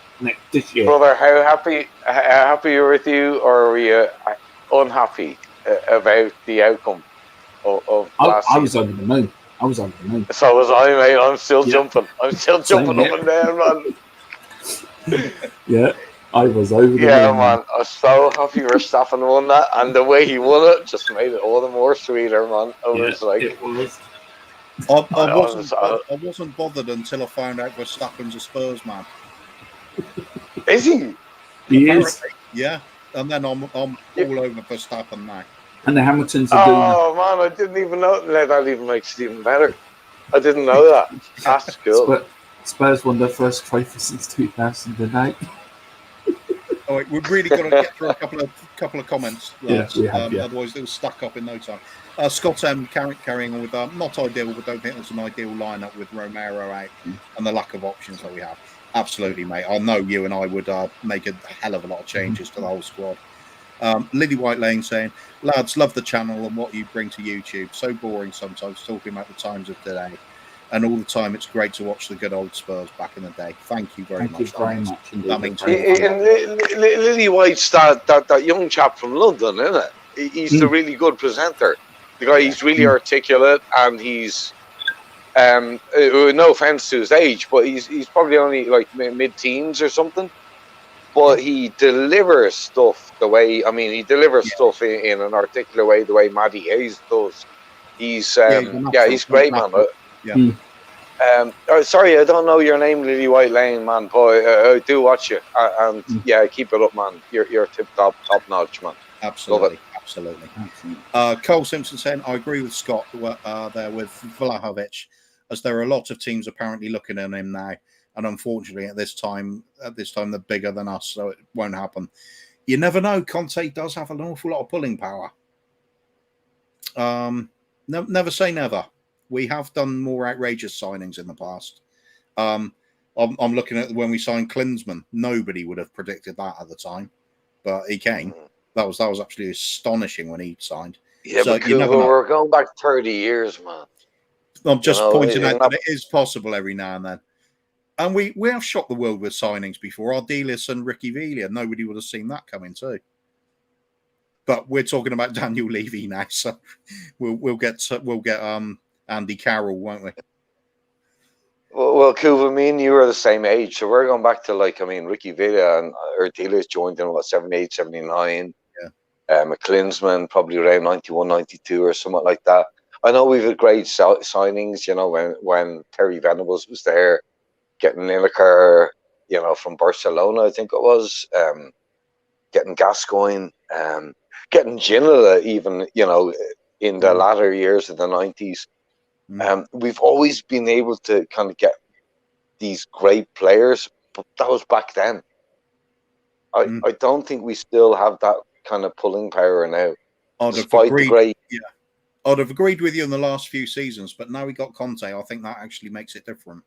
this year. Brother, how happy you're with you, or are you unhappy about the outcome? I was over the moon. So was I, mate. I'm still jumping. I'm still jumping up and down, man. Yeah, I was over the moon. Yeah, man. I was so happy Verstappen won that, and the way he won it just made it all the more sweeter, man. It was. I wasn't bothered until I found out Verstappen's a Spurs man. Is he? He is. Yeah, and then I'm all over Verstappen now. And the Hamiltons are doing that. Oh, man, I didn't even know. That even makes it even better. I didn't know that. That's cool. Spurs won their first trophy since 2008. All right, we've really got to get through a couple of comments. We have. Otherwise, they'll stuck up in no time. Scott carrying on with not ideal, but don't think it's an ideal lineup with Romero out and the lack of options that we have. Absolutely, mate. I know you and I would make a hell of a lot of changes to the whole squad. Lily White Lane saying, lads, love the channel and what you bring to YouTube. So boring sometimes talking about the times of today. And all the time, it's great to watch the good old Spurs back in the day. Thank you very much. That means Lily White's that young chap from London, isn't it? He's the really good presenter. The guy, he's really articulate, and he's no offense to his age, but he's probably only like mid-teens or something. But he delivers stuff he delivers stuff in an articulate way, the way Maddie Hayes does. He's he's great, man. Sorry, I don't know your name, Lily White Lane, man, but I do watch you, and keep it up, man. You're top notch, man. Absolutely. Cole Simpson saying, I agree with Scott there with Vlahovic. as there are a lot of teams apparently looking at him now. And unfortunately, at this time, they're bigger than us, so it won't happen. You never know. Conte does have an awful lot of pulling power. Never say never. We have done more outrageous signings in the past. I'm looking at when we signed Klinsmann. Nobody would have predicted that at the time, but he came. That was actually astonishing when he signed. Yeah, so but we're going back 30 years, man. I'm just pointing out that it is possible every now and then. And we have shocked the world with signings before. Ardiles and Ricky Villa. Nobody would have seen that coming too. But we're talking about Daniel Levy now, so we'll get Andy Carroll, won't we? Well, Kuva, me and you are the same age, so we're going back to Ricky Villa and Ardiles joined in 78, 79. Yeah. Klinsmann probably around 91, 92 or something like that. I know we've had great signings, when Terry Venables was there, getting Lineker, from Barcelona, I think it was, getting Gascoigne, getting Ginola even, in the latter years of the 90s. We've always been able to kind of get these great players, but that was back then. I don't think we still have that kind of pulling power now. I'd have agreed with you in the last few seasons, but now we got Conte. I think that actually makes it different.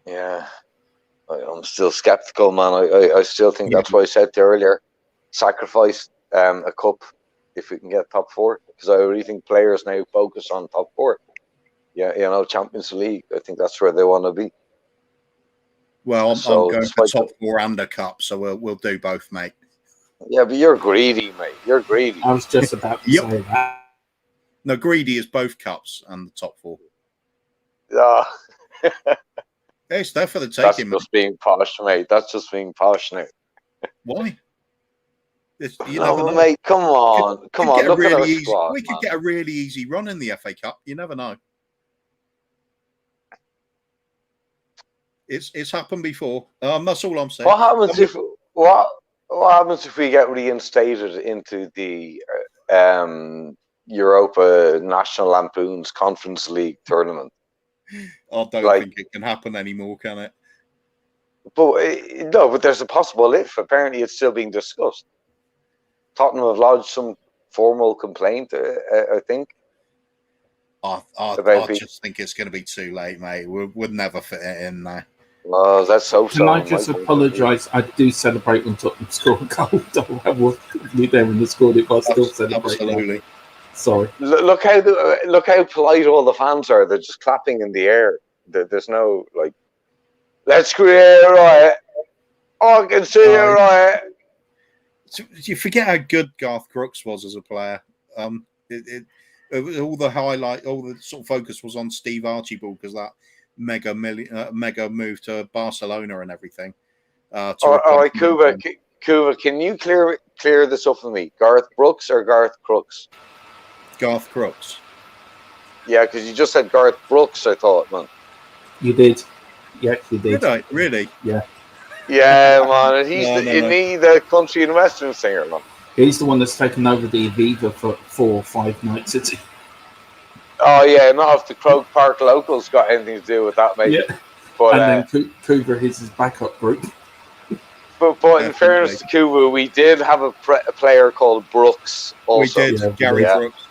Yeah, I'm still skeptical, man. I still think that's what I said earlier. Sacrifice a cup if we can get top four, because I really think players now focus on top four. Yeah, Champions League. I think that's where they want to be. Well, I'm going for top four and a cup, so we'll do both, mate. Yeah, but you're greedy, mate. You're greedy. I was just about to say that. No, greedy is both cups and the top four. Yeah. It's there for the taking. That's just being posh, mate. That's just being posh now. Why? Mate, come on. Look at our squad. We could get a really easy run in the FA Cup. You never know. It's happened before. That's all I'm saying. What happens if we get reinstated into the Europa National Lampoon's Conference League tournament? I don't think it can happen anymore, can it? But there's a possible if. Apparently, it's still being discussed. Tottenham have lodged some formal complaint, I think. I just think it's going to be too late, mate. We'd never fit it in there. Oh, that's so. Can I just apologise? I do celebrate when Tottenham score a goal. I wasn't there when they scored it, but I still celebrate. Absolutely. Sorry. Look how polite all the fans are. They're just clapping in the air. There's no let's go here, right? I can see you, right? You forget how good Garth Crooks was as a player. All the sort of focus was on Steve Archibald because that mega move to Barcelona and everything. All right, Kuva, can you clear this up for me? Garth Brooks or Garth Crooks? Garth Crooks. Yeah, because you just said Garth Brooks, I thought, man. You did. You actually did. Did I? Really? Yeah. Yeah, man. He's the country and western singer, man. He's the one that's taken over the Aviva for 4 or 5 nights, is he? Oh, yeah. Not if the Croke Park locals got anything to do with that, mate. Yeah. But, and then Cougar is his backup group. But in fairness to Kuva, we did have a player called Brooks also. We did, Gary Brooks.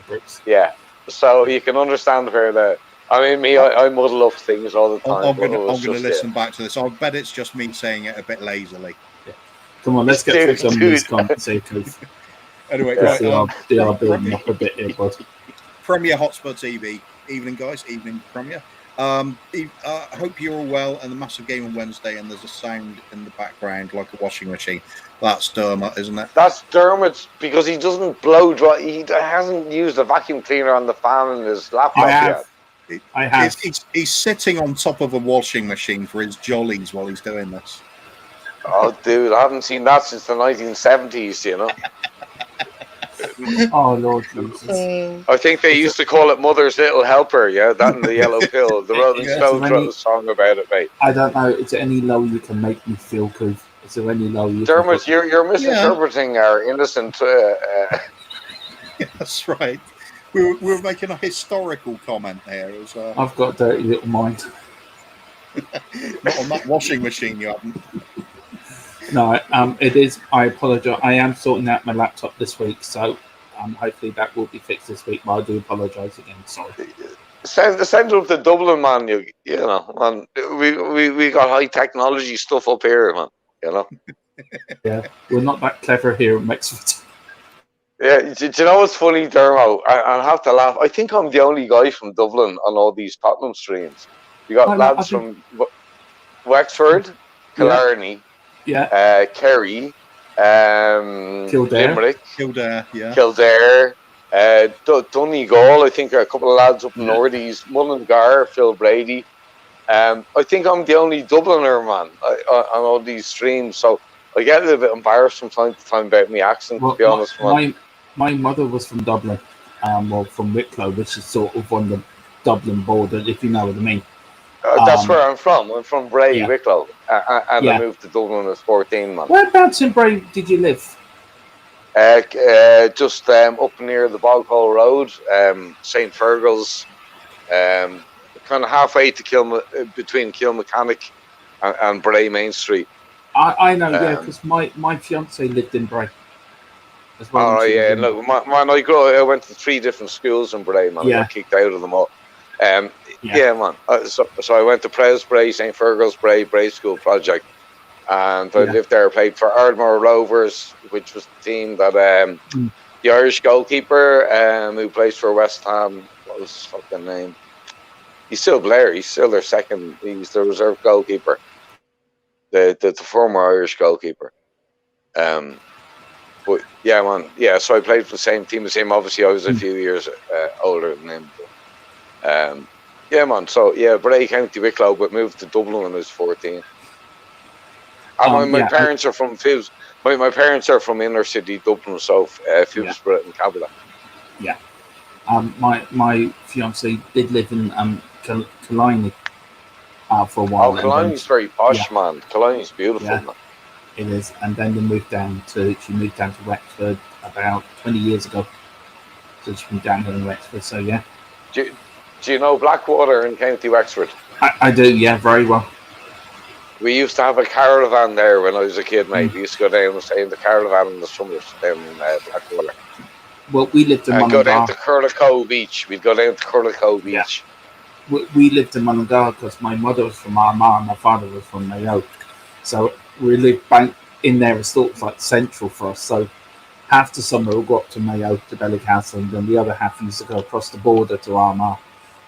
Brooks. Yeah. So you can understand where the... I mean, I muddle up things all the time. I'm going to listen back to this. I bet it's just me saying it a bit lazily. Yeah. Come on, let's get through some of these conversations. Anyway, they are building up a bit here, bud. Premier Hotspur TV. Evening, guys. Evening, Premier. Hope you're all well. And the massive game on Wednesday, and there's a sound in the background like a washing machine. That's Dermot, isn't it? That's Dermot because he doesn't blow dry. He hasn't used a vacuum cleaner on the fan in his laptop yet. I have. He's sitting on top of a washing machine for his jollies while he's doing this. Oh, dude, I haven't seen that since the 1970s, you know. Oh, Lord Jesus. I think they used to call it Mother's Little Helper, yeah? That and the Yellow Pill. The Rolling Stones wrote a song about it, mate. I don't know. Is there any lower you can make me feel, Coof? Is there any lower you Dermot, you're misinterpreting our innocent... Yeah, that's right. we were making a historical comment there. As, I've got a dirty little mind. not on that washing machine, you haven't. No, it is. I apologise. I am sorting out my laptop this week, so hopefully that will be fixed this week. But I do apologise again. Sorry. Send up to Dublin, man. You know, man. We got high technology stuff up here, man. You know. Yeah, we're not that clever here in Mexico. Yeah, do you know what's funny, Dermo? I have to laugh. I think I'm the only guy from Dublin on all these Tottenham streams. You got lads from Wexford, Killarney, Kerry, Limerick, Kildare, Donegal. I think a couple of lads up in Nordies, Mullingar, Phil Brady. I think I'm the only Dubliner, man, on all these streams. So I get a little bit embarrassed from time to time about my accent, to be honest. My mother was from Dublin, from Wicklow, which is sort of on the Dublin border, if you know what I mean. That's where I'm from. I'm from Bray, Wicklow, and I moved to Dublin when I was 14, man. Whereabouts in Bray did you live? Just up near the Boghole Road, St. Fergal's, kind of halfway to between Kilmechanic and Bray Main Street. I know, because my fiance lived in Bray as well. Oh yeah, look, I went to 3 different schools in Bray, man. I got kicked out of them all. Yeah, man. So I went to Pres Bray, St. Fergal's Bray School Project, and I lived there. Played for Ardmore Rovers, which was the team that the Irish goalkeeper who plays for West Ham. What was his fucking name? He's still Blair. He's still their second. He's the reserve goalkeeper. The former Irish goalkeeper. But yeah, man. Yeah, so I played for the same team as him. Obviously, I was a few years older than him. Yeah, man. So yeah, Bray, County Wicklow, but moved to Dublin when I was 14. And my parents are from Phibs. My parents are from inner city Dublin, so Phibsborough and Cabula. Yeah. My fiance did live in Killiney for a while. Oh, Killiney's very posh, man. Killiney's beautiful, man. It is, and then she moved down to Wexford about 20 years ago. So she moved down here in Wexford. So yeah. Do you know Blackwater in County Wexford? I do, yeah, very well. We used to have a caravan there when I was a kid, mate. We used to go down and stay in the caravan in the summers down in Blackwater. Well, we lived in Mullingar. Go down to Curlico Beach. We'd go down to Curlico Beach. Yeah. We lived in Mullingar because my mother was from Armagh and my father was from Mayo. So we lived back in there. It's sort of like central for us. So half the summer we'll go up to Mayo, to Ballycastle, and then the other half used to go across the border to Armagh.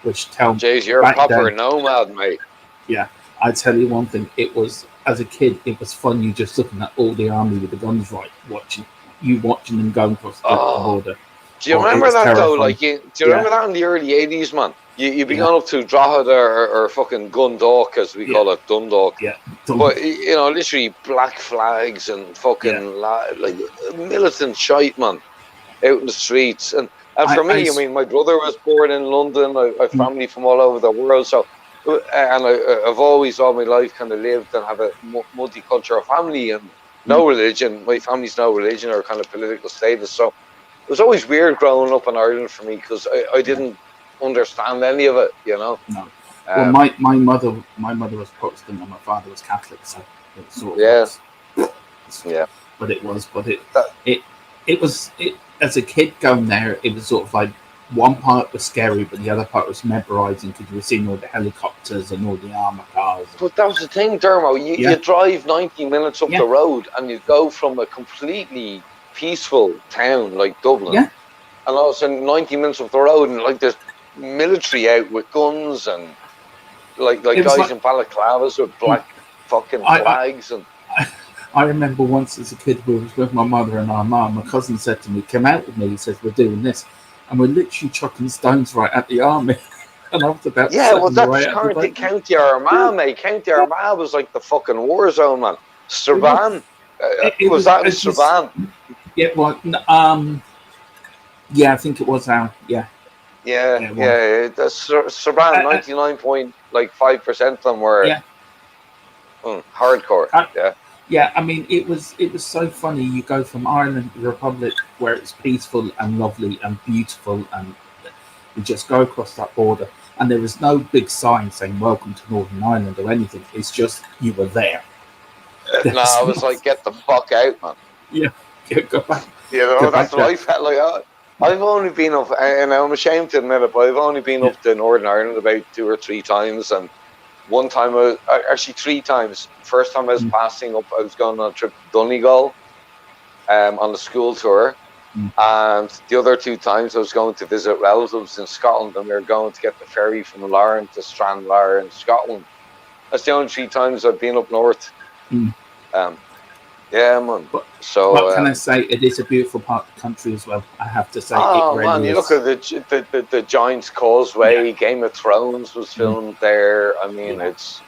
Jeez, you're a proper nomad, mate. Yeah, I tell you one thing. It was, as a kid, it was fun. You just looking at all the army with the guns, watching them going across the border. Do you remember that though? Like, do you remember that in the early '80s, man? You'd be going up to Drogheda or fucking Gundalk, as we call it, Dundalk. Yeah. But literally black flags and fucking like militant shite, man, out in the streets. And for me, I mean, my brother was born in London. I have family from all over the world. So, and I've always, all my life, kind of lived and have a multicultural family and no religion. My family's no religion or kind of political status. So it was always weird growing up in Ireland for me because I didn't understand any of it, No. Well, my mother was Protestant and my father was Catholic, so it sort of But it was as a kid going there, it was sort of like one part was scary, but the other part was memorising because you were seeing all the helicopters and all the armour cars. But that was the thing, Dermo. You drive 90 minutes up the road and you go from a completely peaceful town like Dublin, and all of a sudden 90 minutes up the road and like there's military out with guns and like guys in balaclavas with black fucking flags. I remember once as a kid, we was with my mother and our mum. My cousin said to me, "Come out with me." He says, "We're doing this," and we're literally chucking stones right at the army. And I was about that's County Armagh, mate. County Armagh was like the fucking war zone, man. Strabane, was that in Strabane? Yeah, well, I think it was our Strabane, 99.5% of them were hardcore. Yeah, I mean, it was so funny. You go from Ireland to the Republic, where it's peaceful and lovely and beautiful and You just go across that border, and there was no big sign saying "Welcome to Northern Ireland" or anything. It's just you were there. No, I was like, get the fuck out, man. Yeah, go back. You know, that's what I felt like. I've only been up, and I'm ashamed to admit it, but I've only been up to Northern Ireland about 2 or 3 times, and one time, actually 3 times. First time I was passing up, I was going on a trip to Donegal on the school tour, and the other 2 times I was going to visit relatives in Scotland, and we were going to get the ferry from Larne to Stranraer in Scotland. That's the only 3 times I've been up north. Yeah, man. So what can I say? It is a beautiful part of the country as well. I have to say. Oh it really man, you is. look at the Giant's Causeway. Game of Thrones was filmed there. I mean, it's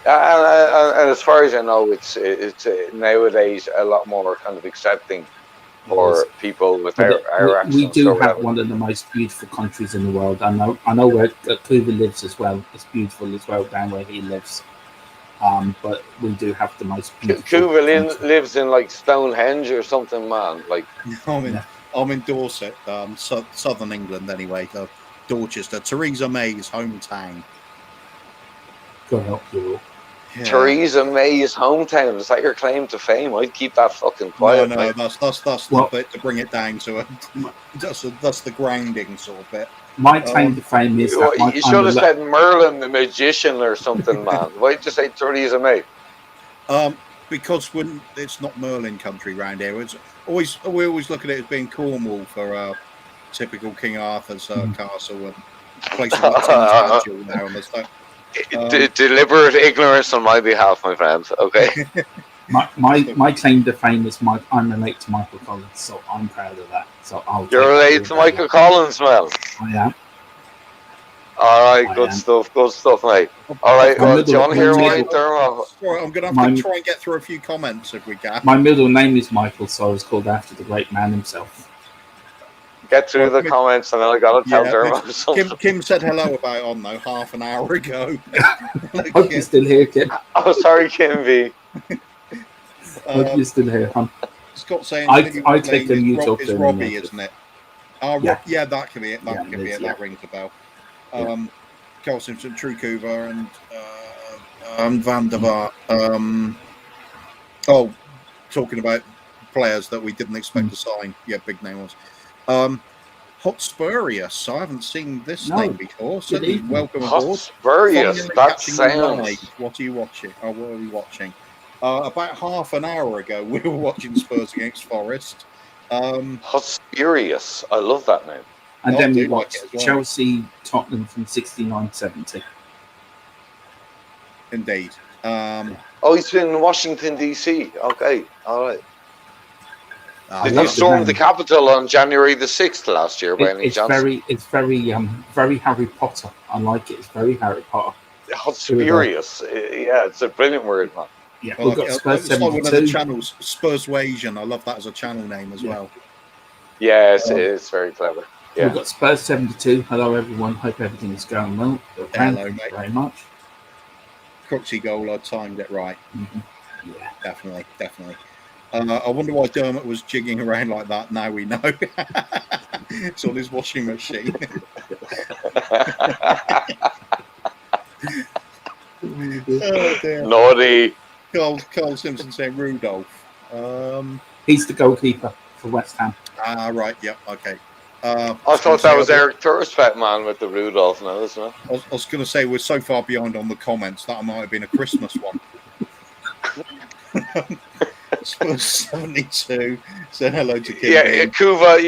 and as far as I know, it's nowadays a lot more kind of accepting for people with our accents. We do have one of the most beautiful countries in the world. I know where Cuba lives as well. It's beautiful as well down where he lives. But we do have the most beautiful. Cuba lives in like Stonehenge or something, man. Like I'm in Dorset, southern England anyway. Dorchester, Theresa May's hometown. God help you all. Yeah. Theresa May's hometown. Is that your claim to fame? I'd keep that fucking quiet. No, that's the bit to bring it down to it. That's the grounding sort of bit. My claim to fame is that you should have said Merlin the magician or something, man. Why'd you say Theresa May? Because when it's not Merlin country round here, we always look at it as being Cornwall for typical King Arthur's castle and places like now and stuff. Deliberate ignorance on my behalf, my friend. Okay. my claim to fame is I'm related to Michael Collins, so I'm proud of that. So you're related to Michael Collins, man. I am. All right, good stuff, mate. All right, well, do you want to hear my Dermo? Sorry, I'm going to have to try and get through a few comments if we can. My middle name is Michael, so I was called after the great man himself. Get through the comments, and then I got to tell Dermo something. Kim said hello about on though half an hour ago. Hope you're still here, Kim. Oh, sorry, Kim V. Hope you're still here, hon. Scott saying I click on YouTube. It's Robbie, isn't it? Yeah, that can be it. That can be it. That rings a bell. Carl Simpson, True Coover, and Van der Vaart. Talking about players that we didn't expect to sign. Yeah, big name was. Hotspurious. I haven't seen this name before. So welcome aboard. Hotspurious. That sounds. What are you watching? What are we watching? About half an hour ago, we were watching Spurs against Forest. Hotspurious. I love that name. And then we watched Chelsea, Tottenham from 69-70. Indeed. He's been in Washington, D.C. Okay, all right. Did you storm the Capitol on January the 6th last year by any chance? It's very Harry Potter. I like it. It's very Harry Potter. Hotspurious. Yeah, it's a brilliant word, man. Yeah, we've got Spurs 72. Like one of the channels, Spurswasian. I love that as a channel name as well. Yes, it's very clever. Yeah. We've got Spurs 72. Hello, everyone. Hope everything is going well. Hello, mate. Very much. Crooksy goal, I timed it right. Mm-hmm. Yeah, definitely. I wonder why Dermot was jigging around like that. Now we know. It's on his washing machine. Oh, dear. Naughty. Carl Simpson saying Rudolph. He's the goalkeeper for West Ham. Right. Yep. Okay. I thought that was Eric Thurspat, man, with the Rudolph now, isn't it? I was going to say we're so far behind on the comments that might have been a Christmas one. Spurs 72. Say hello to Kim. Yeah, Cuva,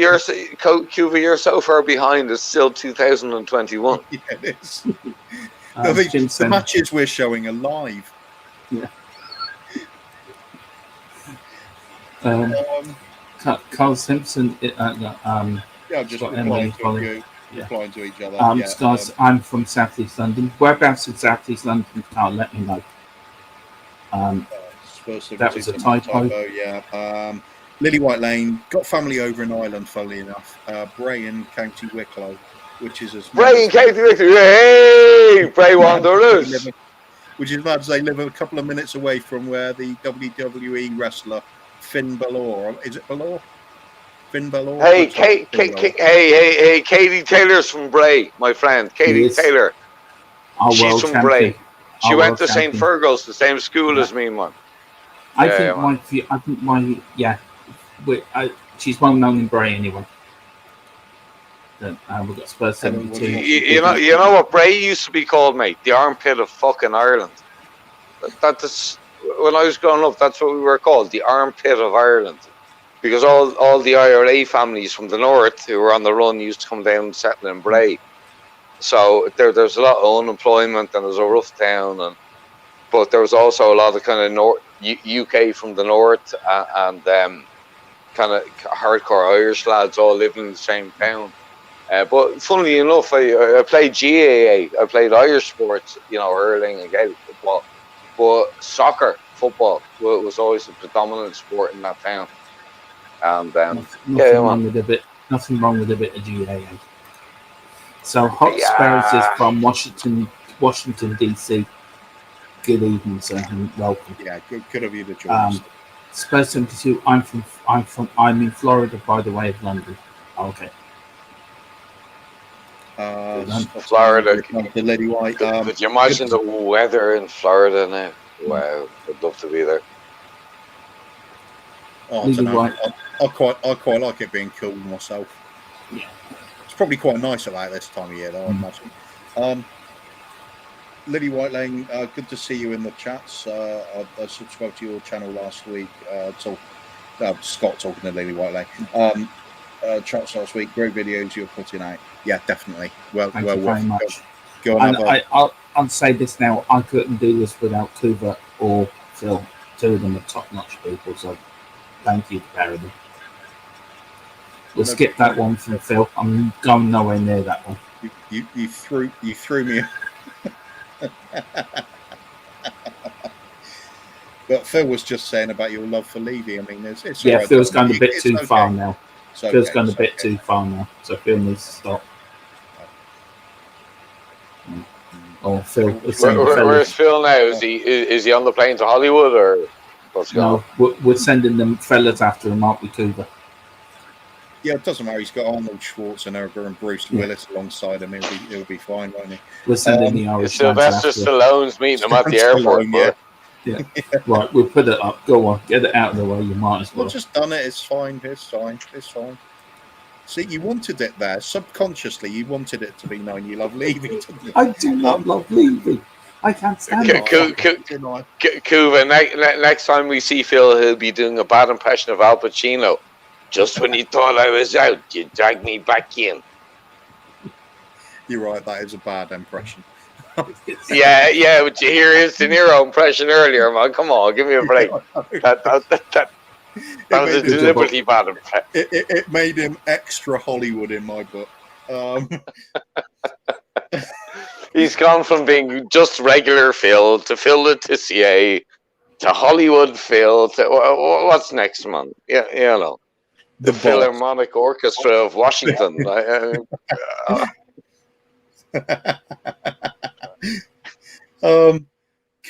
you're so far behind. It's still 2021. Yeah, it is. The matches we're showing are live. Yeah. Carl Simpson. Just replying to each other. Guys, I'm from South East London. Whereabouts in South East London? Carl, let me know. That was a typo. Yeah. Lily White Lane. Got family over in Ireland, funnily enough. Bray in County Wicklow, which is as Bray in County Wicklow. Hey, Bray Wanderers. Which is mad as they live a couple of minutes away from where the WWE wrestler Finn Balor. Is it Balor? Finn Balor. Hey, Katie Taylor's from Bray, my friend. Katie Taylor. She's from Bray. She went to St. Fergus, the same school as me, man. She's well known in Bray anyway. We've got Spurs 72. You know what Bray used to be called, mate? The armpit of fucking Ireland. That's when I was growing up. That's what we were called, the armpit of Ireland, because all the IRA families from the north who were on the run used to come down and settle in Bray. So there's a lot of unemployment and it was a rough town, but there was also a lot of kind of UK from the north and kind of hardcore Irish lads all living in the same town. But funnily enough, I played GAA. I played Irish sports, hurling and Gaelic football. But football, was always the predominant sport in that town. And nothing wrong with a bit of GAA. So Hot Spurs is from Washington DC. Good evening, sir, and welcome. Yeah, good of you to join us. Spurs 72. I'm in Florida by the way of London. Okay. Florida. The Lady White. Could you imagine the weather in Florida now? Wow, I'd love to be there. I quite like it being cool myself. Yeah. It's probably quite nice about this time of year, though, I imagine. Lily White Lane, good to see you in the chats. I subscribed to your channel last week. Scott talking to Lily White Lane. Chats last week. Great videos you're putting out. Yeah, definitely. Thank you very much. Go on. I'll say this now. I couldn't do this without Kuva or Phil. Two of them are top-notch people. So thank you to pair of them. We'll skip that one from Phil. I'm going nowhere near that one. You threw me. But Phil was just saying about your love for Levy. I mean, it's right. Phil's going a bit too far now. Phil's going a bit too far now. So Phil needs to stop. Oh, Phil. Where's Phil now? Is he on the plane to Hollywood or what's going on? No, we're sending them fellas after him, aren't we, Kuba? Yeah, it doesn't matter. He's got Arnold Schwarzenegger and Bruce Willis alongside him. He'll be fine, won't he? We're sending the Irish. Sylvester Stallone's meeting him at the airport. Yeah. Right, we'll put it up. Go on, get it out of the way. You might as well. We've just done it. It's fine. It's fine. See, you wanted it there. Subconsciously, you wanted it to be known you love Levy, didn't you? I do not love Levy. I can't stand it. Kuva, next time we see Phil, he'll be doing a bad impression of Al Pacino. Just when you thought I was out, you dragged me back in. You're right. That is a bad impression. yeah, but you hear his De Niro impression earlier, man. Come on, give me a break. That was a deliberately bad impression. It made him extra Hollywood in my book. He's gone from being just regular Phil to Phil the Tissier to Hollywood Phil to what's next, man? Yeah, the Philharmonic Orchestra of Washington.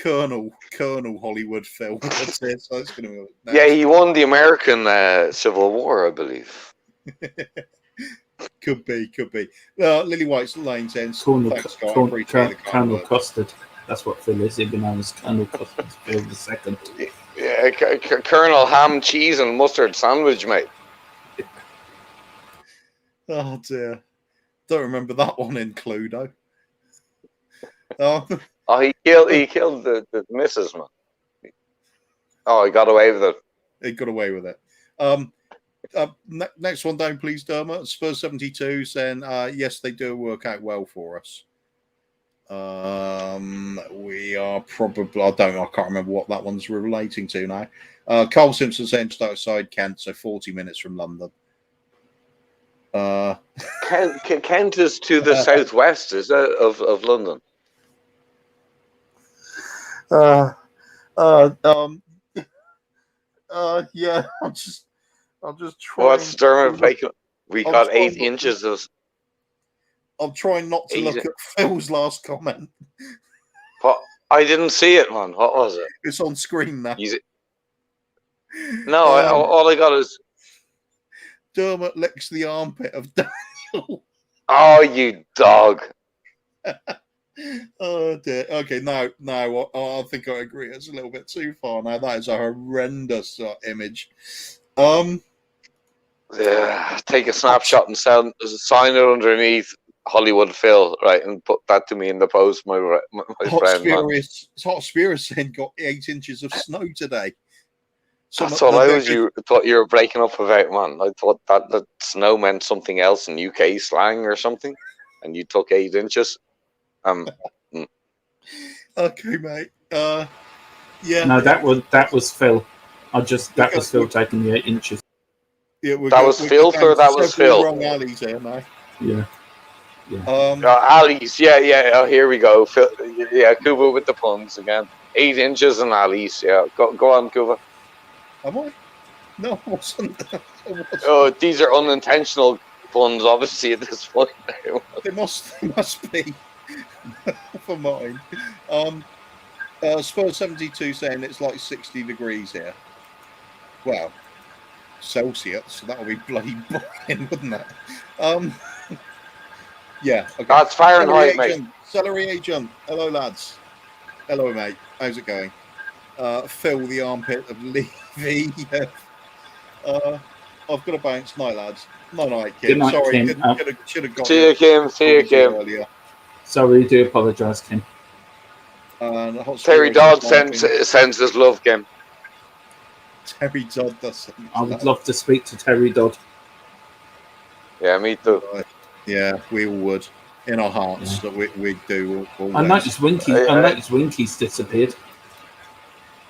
Colonel Hollywood Phil. That's it. So it's going to be yeah, he won the American Civil War, I believe. Could be. Lily White's Lane ends. Colonel Custard. That's what Phil is. He'd been known as Colonel Custard. Phil the second. Yeah, Colonel Ham, Cheese, and Mustard Sandwich, mate. Oh dear, don't remember that one in Cluedo. He killed the missus, man. Oh, he got away with it. He got away with it. Next one down, please, Dermot. Spurs 72 saying, yes, they do work out well for us. We are probably, I can't remember what that one's relating to now. Carl Simpson saying just outside Kent, so 40 minutes from London. Kent is to the southwest, is that of London? Yeah, I'm just trying. What's Dermot making? We got 8 inches of. I'm trying not to look at Phil's last comment. What? I didn't see it, man. What was it? It's on screen now. No, all I got is Dermot licks the armpit of Daniel. Oh, you dog. Oh dear. Okay, no, I think I agree. It's a little bit too far now. That is a horrendous image. Yeah, take a snapshot and sign it underneath Hollywood Phil, right, and put that to me in the post, my friend. Hot Spirits got 8 inches of snow today. That's all I thought you were breaking up about, man. I thought that snow meant something else in UK slang or something, and you took 8 inches. Okay, mate. Yeah. No, that was Phil. That was Phil taking the 8 inches. Yeah, that was Phil, or that was Phil. Wrong alleys here now. Yeah. Alleys. Yeah. Oh, here we go. Phil, yeah, Kuba with the puns again. 8 inches and alleys. Yeah, go on, Kuba. Am I? No, I wasn't. Oh, these are unintentional puns, obviously, at this point. They must be for mine. Spurs 72 saying it's like 60 degrees here. Well, Celsius, so that would be bloody boiling, wouldn't it? Yeah. Okay. That's Fahrenheit, mate. Celery agent. Hello, lads. Hello, mate. How's it going? Phil the armpit of Levy. I've got to bounce. Night, lads. Night, Kim. Good night, sorry, Kim. should have got See you, Kim. See you, Kim. Earlier. Sorry, do apologise, Kim. Terry Dodd sends his love, Kim. Terry Dodd does. I would love to speak to Terry Dodd. Yeah, me too. Yeah, we all would. In our hearts, that we do. I noticed Winky's disappeared.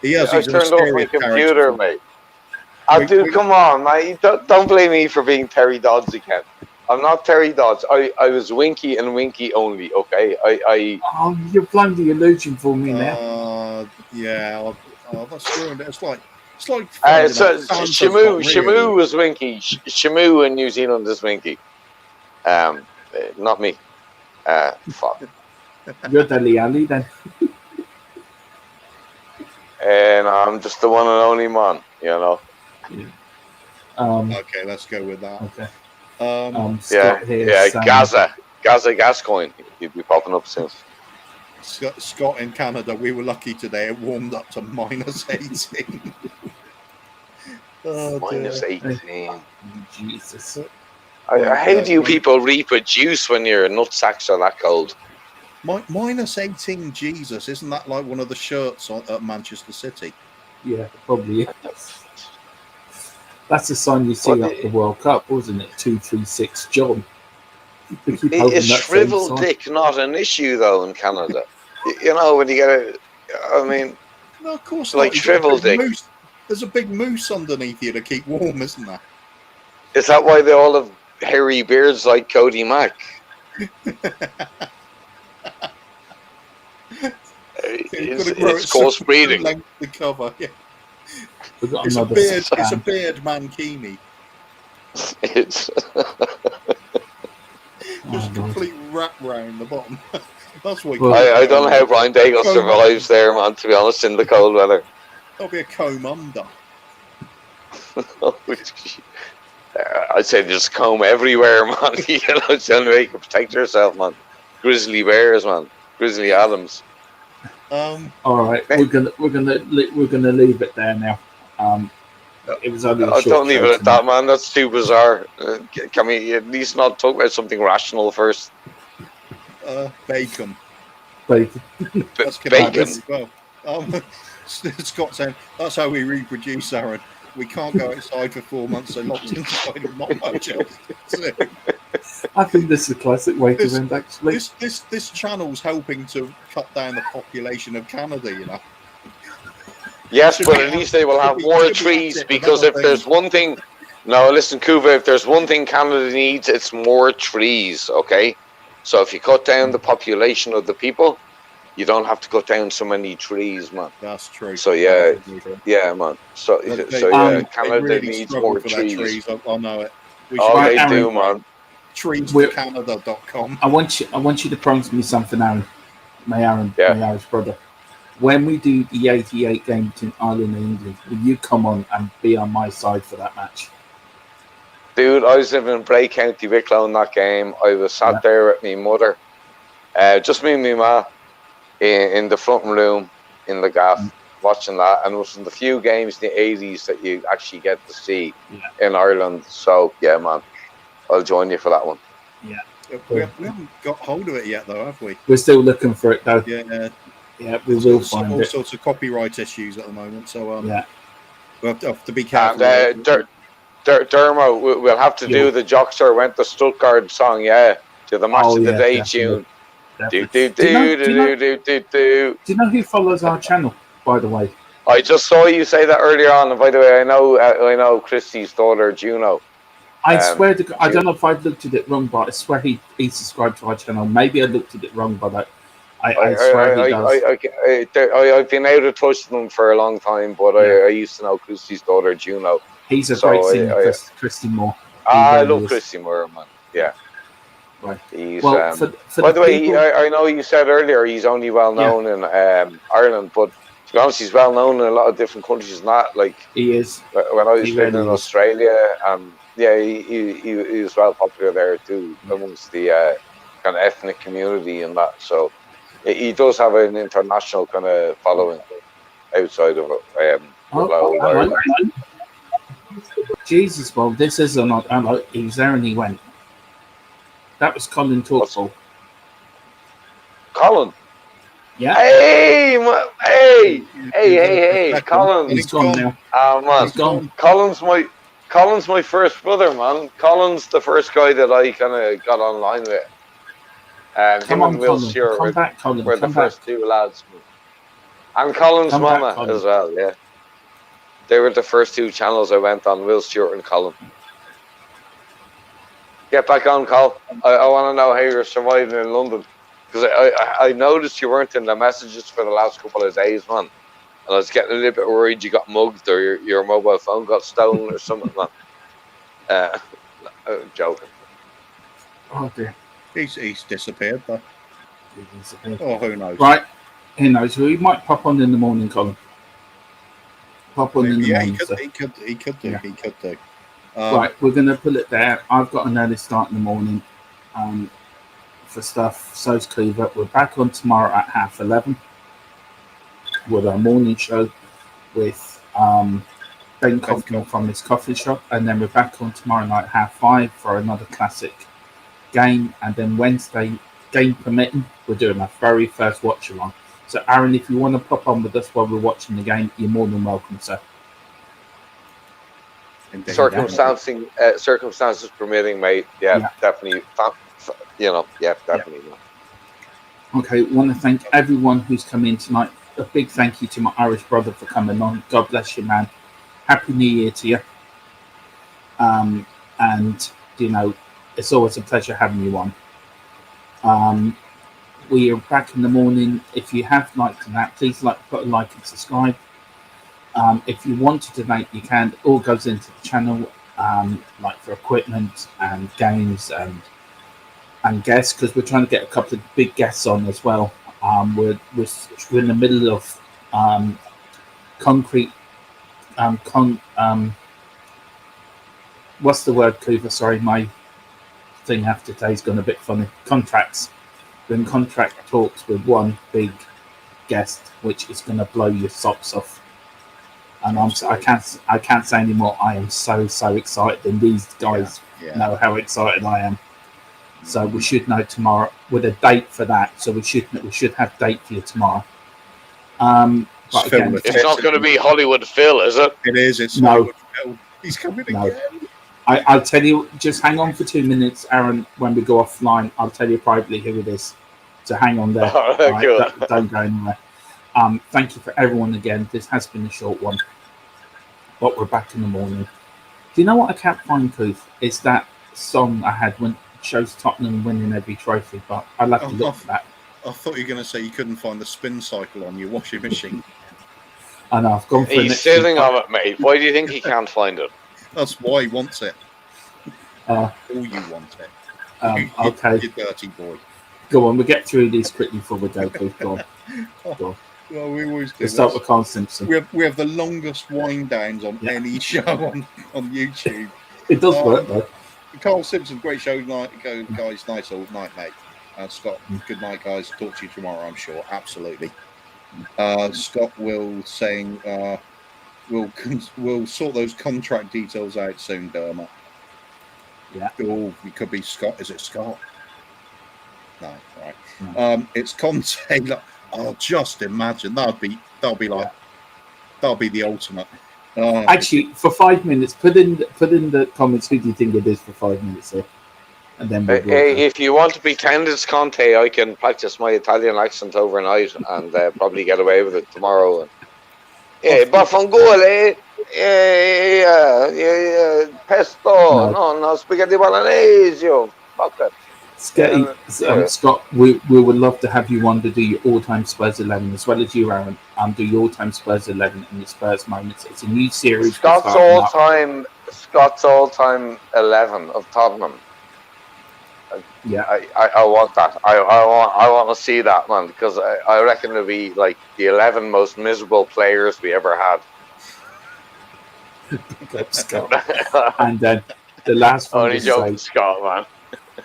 He has. I turned off my computer, mate. Come on, mate. Don't blame me for being Terry Dodds again. I'm not Terry Dodds. I was Winky and Winky only, okay? Oh, you're blowing the illusion for me now. Yeah. That's ruined it. It's like Shamu was Winky. Shamu in New Zealand is Winky. Not me. Fuck. You're Deli Ali then. And I'm just the one and only man, you know. Yeah. Okay, let's go with that. Okay. Gaza Gascoigne. He'd be popping up soon. Scott in Canada, we were lucky today. It warmed up to minus 18. Minus 18. Jesus. How do you people reproduce when your nutsacks are that cold? Minus 18, Jesus. Isn't that like one of the shirts at Manchester City? Yeah, probably is. That's the sign you see at the World Cup, wasn't it? 236 John. Is shriveled dick not an issue, though, in Canada? You know, when you get a... I mean... No, of course like not. shriveled dick. There's a big moose underneath you to keep warm, isn't there? Is that why they all have hairy beards like Cody Mack? It's coarse breeding. The cover, yeah. It's a beard mankini. It's just complete wrap round the bottom. That's what. I don't know how Brian Daigle survives there, man. To be honest, in the cold weather. There'll be a comb under. I'd say just comb everywhere, man. You know, it's the only way you can protect yourself, man. Grizzly bears, man. Grizzly Adams. All right, we're gonna leave it there now. It was only. Don't leave it at that, man. That's too bizarre. Can we at least not talk about something rational first? Bacon. That's bacon. As well. Scott saying that's how we reproduce, Aaron. We can't go outside for 4 months, so locked inside and not much else to do. I think this is a classic way to end, actually. This channel's helping to cut down the population of Canada, you know. Yes, but at least they will have more trees, because if there's one thing... No, listen, Kuva, if there's one thing Canada needs, it's more trees, okay? So if you cut down the population of the people, you don't have to cut down so many trees, man. That's true. So yeah, man. So Canada really needs more trees. I know it. They do, man. Treesforcanada.com. I want you to promise me something, Aaron. My Irish brother. When we do the 88 game between Ireland and England, will you come on and be on my side for that match? Dude, I was living in Bray, County Wicklow in that game. I was sat there with my mother, just me and my ma, in the front room in the gaff, watching that. And it was one of the few games in the 80s that you actually get to see in Ireland. So, yeah, man, I'll join you for that one. Yeah. We haven't got hold of it yet, though, have we? We're still looking for it, though. Yeah, we will find all it. sorts of copyright issues at the moment, so we'll have to be And careful. Dermo, we'll have to do the Jockster Went to Stuttgart song, to the Match of the Day tune. Do. Do you know who follows our channel, by the way? I just saw you say that earlier on, and by the way, I know Christy's daughter, Juno. I swear to God, I don't know if I looked at it wrong, but I swear he subscribed to our channel. Maybe I looked at it wrong, but I swear he does. I've been out of touch with them for a long time, but I used to know Christy's daughter, Juno. He's a great singer, Christy Moore. I love Christy Moore, man. Yeah. Right. He's, well, by the way, I know you said earlier he's only well known in Ireland, but to be honest, he's well known in a lot of different countries. Not like he is. When I was living in Australia, he was well popular there too amongst the kind of ethnic community and that. So he does have an international kind of following outside of Ireland. Jesus, well, this is not. He was there and he went. That was Colin Talkful. Colin. Yeah. Hey, Colin. He's gone now. Oh man, he's gone. Colin's my first brother, man. Colin's the first guy that I kind of got online with. And Come him on, and Will Colin. Stewart Come back, Colin. were the first two lads. And Colin's mama as well, yeah. They were the first two channels I went on, Will Stewart and Colin. Get back on, Col. I want to know how you're surviving in London. Because I noticed you weren't in the messages for the last couple of days, man. And I was getting a little bit worried you got mugged or your mobile phone got stolen or something, man. I'm joking. Oh, dear. He's disappeared, though. Oh, who knows? Right. Who knows? We might pop on in the morning, Colin. Pop on in the morning. He could do. Right, we're going to put it there. I've got an early start in the morning for stuff. So's Cleaver. We're back on tomorrow at 11:30 with our morning show with Ben Kaufman from his coffee shop. And then we're back on tomorrow night at 5:30 for another classic game. And then Wednesday, game permitting, we're doing our very first watch along. So, Aaron, if you want to pop on with us while we're watching the game, you're more than welcome, sir. Circumstances permitting, mate. Yeah. Definitely. Definitely. Okay, want to thank everyone who's come in tonight. A big thank you to my Irish brother for coming on. God bless you, man. Happy New Year to you. And it's always a pleasure having you on. We are back in the morning. If you have liked that, please put a like and subscribe. If you want to donate, you can. It all goes into the channel, like for equipment and games and guests, because we're trying to get a couple of big guests on as well. We're in the middle of concrete. What's the word, Cooper? Sorry, my thing after today's gone a bit funny. Contracts. We're in contract talks with one big guest, which is going to blow your socks off. And I can't say anymore. I am so excited, and these guys know how excited I am. So we should know tomorrow with a date for that. So we should have date for you tomorrow. But again, it's not going to be Hollywood Phil, is it? It is. It's no. Hollywood Phil. He's coming again. I'll tell you. Just hang on for 2 minutes, Aaron. When we go offline, I'll tell you privately who it is. So hang on there. Don't go anywhere. Thank you for everyone again. This has been a short one, but we're back in the morning. Do you know what I can't find, Keith? Is that song I had when it shows Tottenham winning every trophy, but I'll have to look for that. I thought you were going to say you couldn't find the spin cycle on your washing machine. I know, I've gone for He's sitting on it, mate. Why do you think he can't find it? That's why he wants it. All you want it. Okay. You dirty boy. Go on, we'll get through these quickly before we go, Keith. Go on. Go on. Well, we always do. Let's start with Carl Simpson. We have the longest wind downs on any show on YouTube. It does work though. Carl Simpson, great show. Guys, nice old night, mate. Scott, good night, guys. Talk to you tomorrow, I'm sure. Absolutely. Scott will saying we'll sort those contract details out soon, Dermot. Yeah. Oh, it could be Scott. Is it Scott? No, all right. No. It's Conte. Oh, just imagine that'll be the ultimate. Actually, for 5 minutes, put in the comments who do you think it is for 5 minutes here, and then if you want to pretend it's Conte, I can practice my Italian accent overnight and probably get away with it tomorrow. Baffangole, pesto, no spaghetti bolognese, fuck it. Scott, we would love to have you on to do your all-time Spurs 11 as well as you, Aaron. Do your all-time Spurs 11 and your Spurs moments. It's a new series. Scott's all-time 11 of Tottenham. Yeah, I want that. I want to see that, man, because I reckon it'll be like the 11 most miserable players we ever had. Scott. And then the last one. Only joking, Scott, man.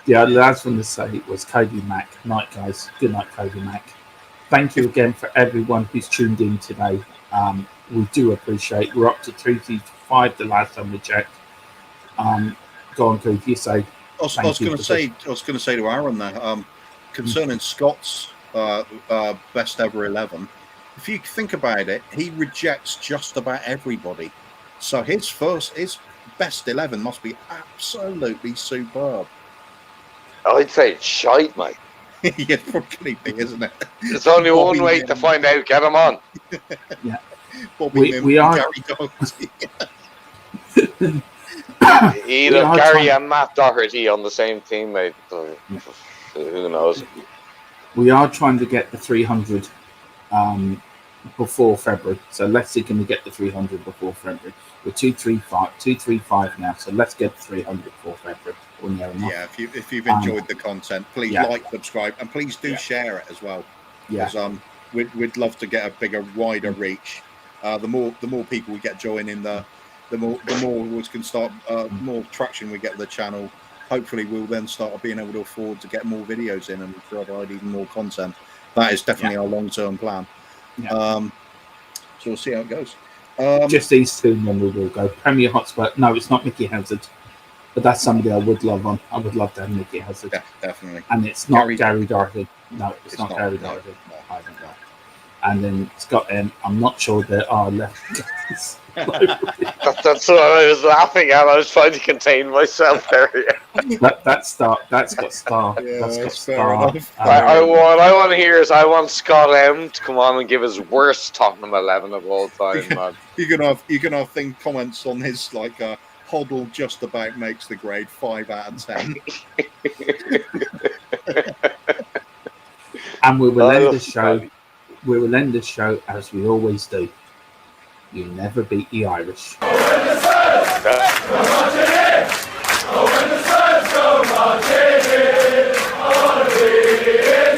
Yeah, the last one to say was Kobe Mack. Night, guys. Good night, Kobe Mack. Thank you again for everyone who's tuned in today. We do appreciate. We're up to 335 the last time we checked. Go on, Keith. You say. I was going to say to Aaron there. Concerning Scott's best ever 11, if you think about it, he rejects just about everybody. So his best 11 must be absolutely superb. I'd say it's shite, mate. Yeah, probably be, isn't it? There's only one way to find out. Get him on. Yeah. We are Gary Doherty. Either Gary and Matt Doherty on the same team, mate. Who knows? We are trying to get the 300 before February. So let's see, can we get the 300 before February? We're 235 now. So let's get the 300 before February. Yeah, if you've enjoyed the content, please like, subscribe, and please do share it as well. Yeah. Because we'd love to get a bigger, wider reach. The more people we get joining, the more we can start, more traction we get with the channel. Hopefully, we'll then start being able to afford to get more videos in and provide even more content. That is definitely our long-term plan. Yeah. So we'll see how it goes. Just these two, and then we will go. Premier Hotspur. No, it's not Mickey Hazard. But that's somebody I would love on. I would love to have Mickey Hazard. Yeah, definitely. And it's not Gary Doherty. No, it's not Gary Doherty. No. I don't know. And then Scott M. I'm not sure there are left guys. That's what I was laughing at. I was trying to contain myself there. That's got Star. Yeah, that's got Star. What I want to hear is I want Scott M to come on and give his worst Tottenham 11 of all time, man. You can have comments on his Hoddle just about makes the grade 5 out of 10. And we will end the show. We will end the show as we always do. You never beat the Irish. When the Spurs go marching in, when the Spurs go marching in, I wanna be in.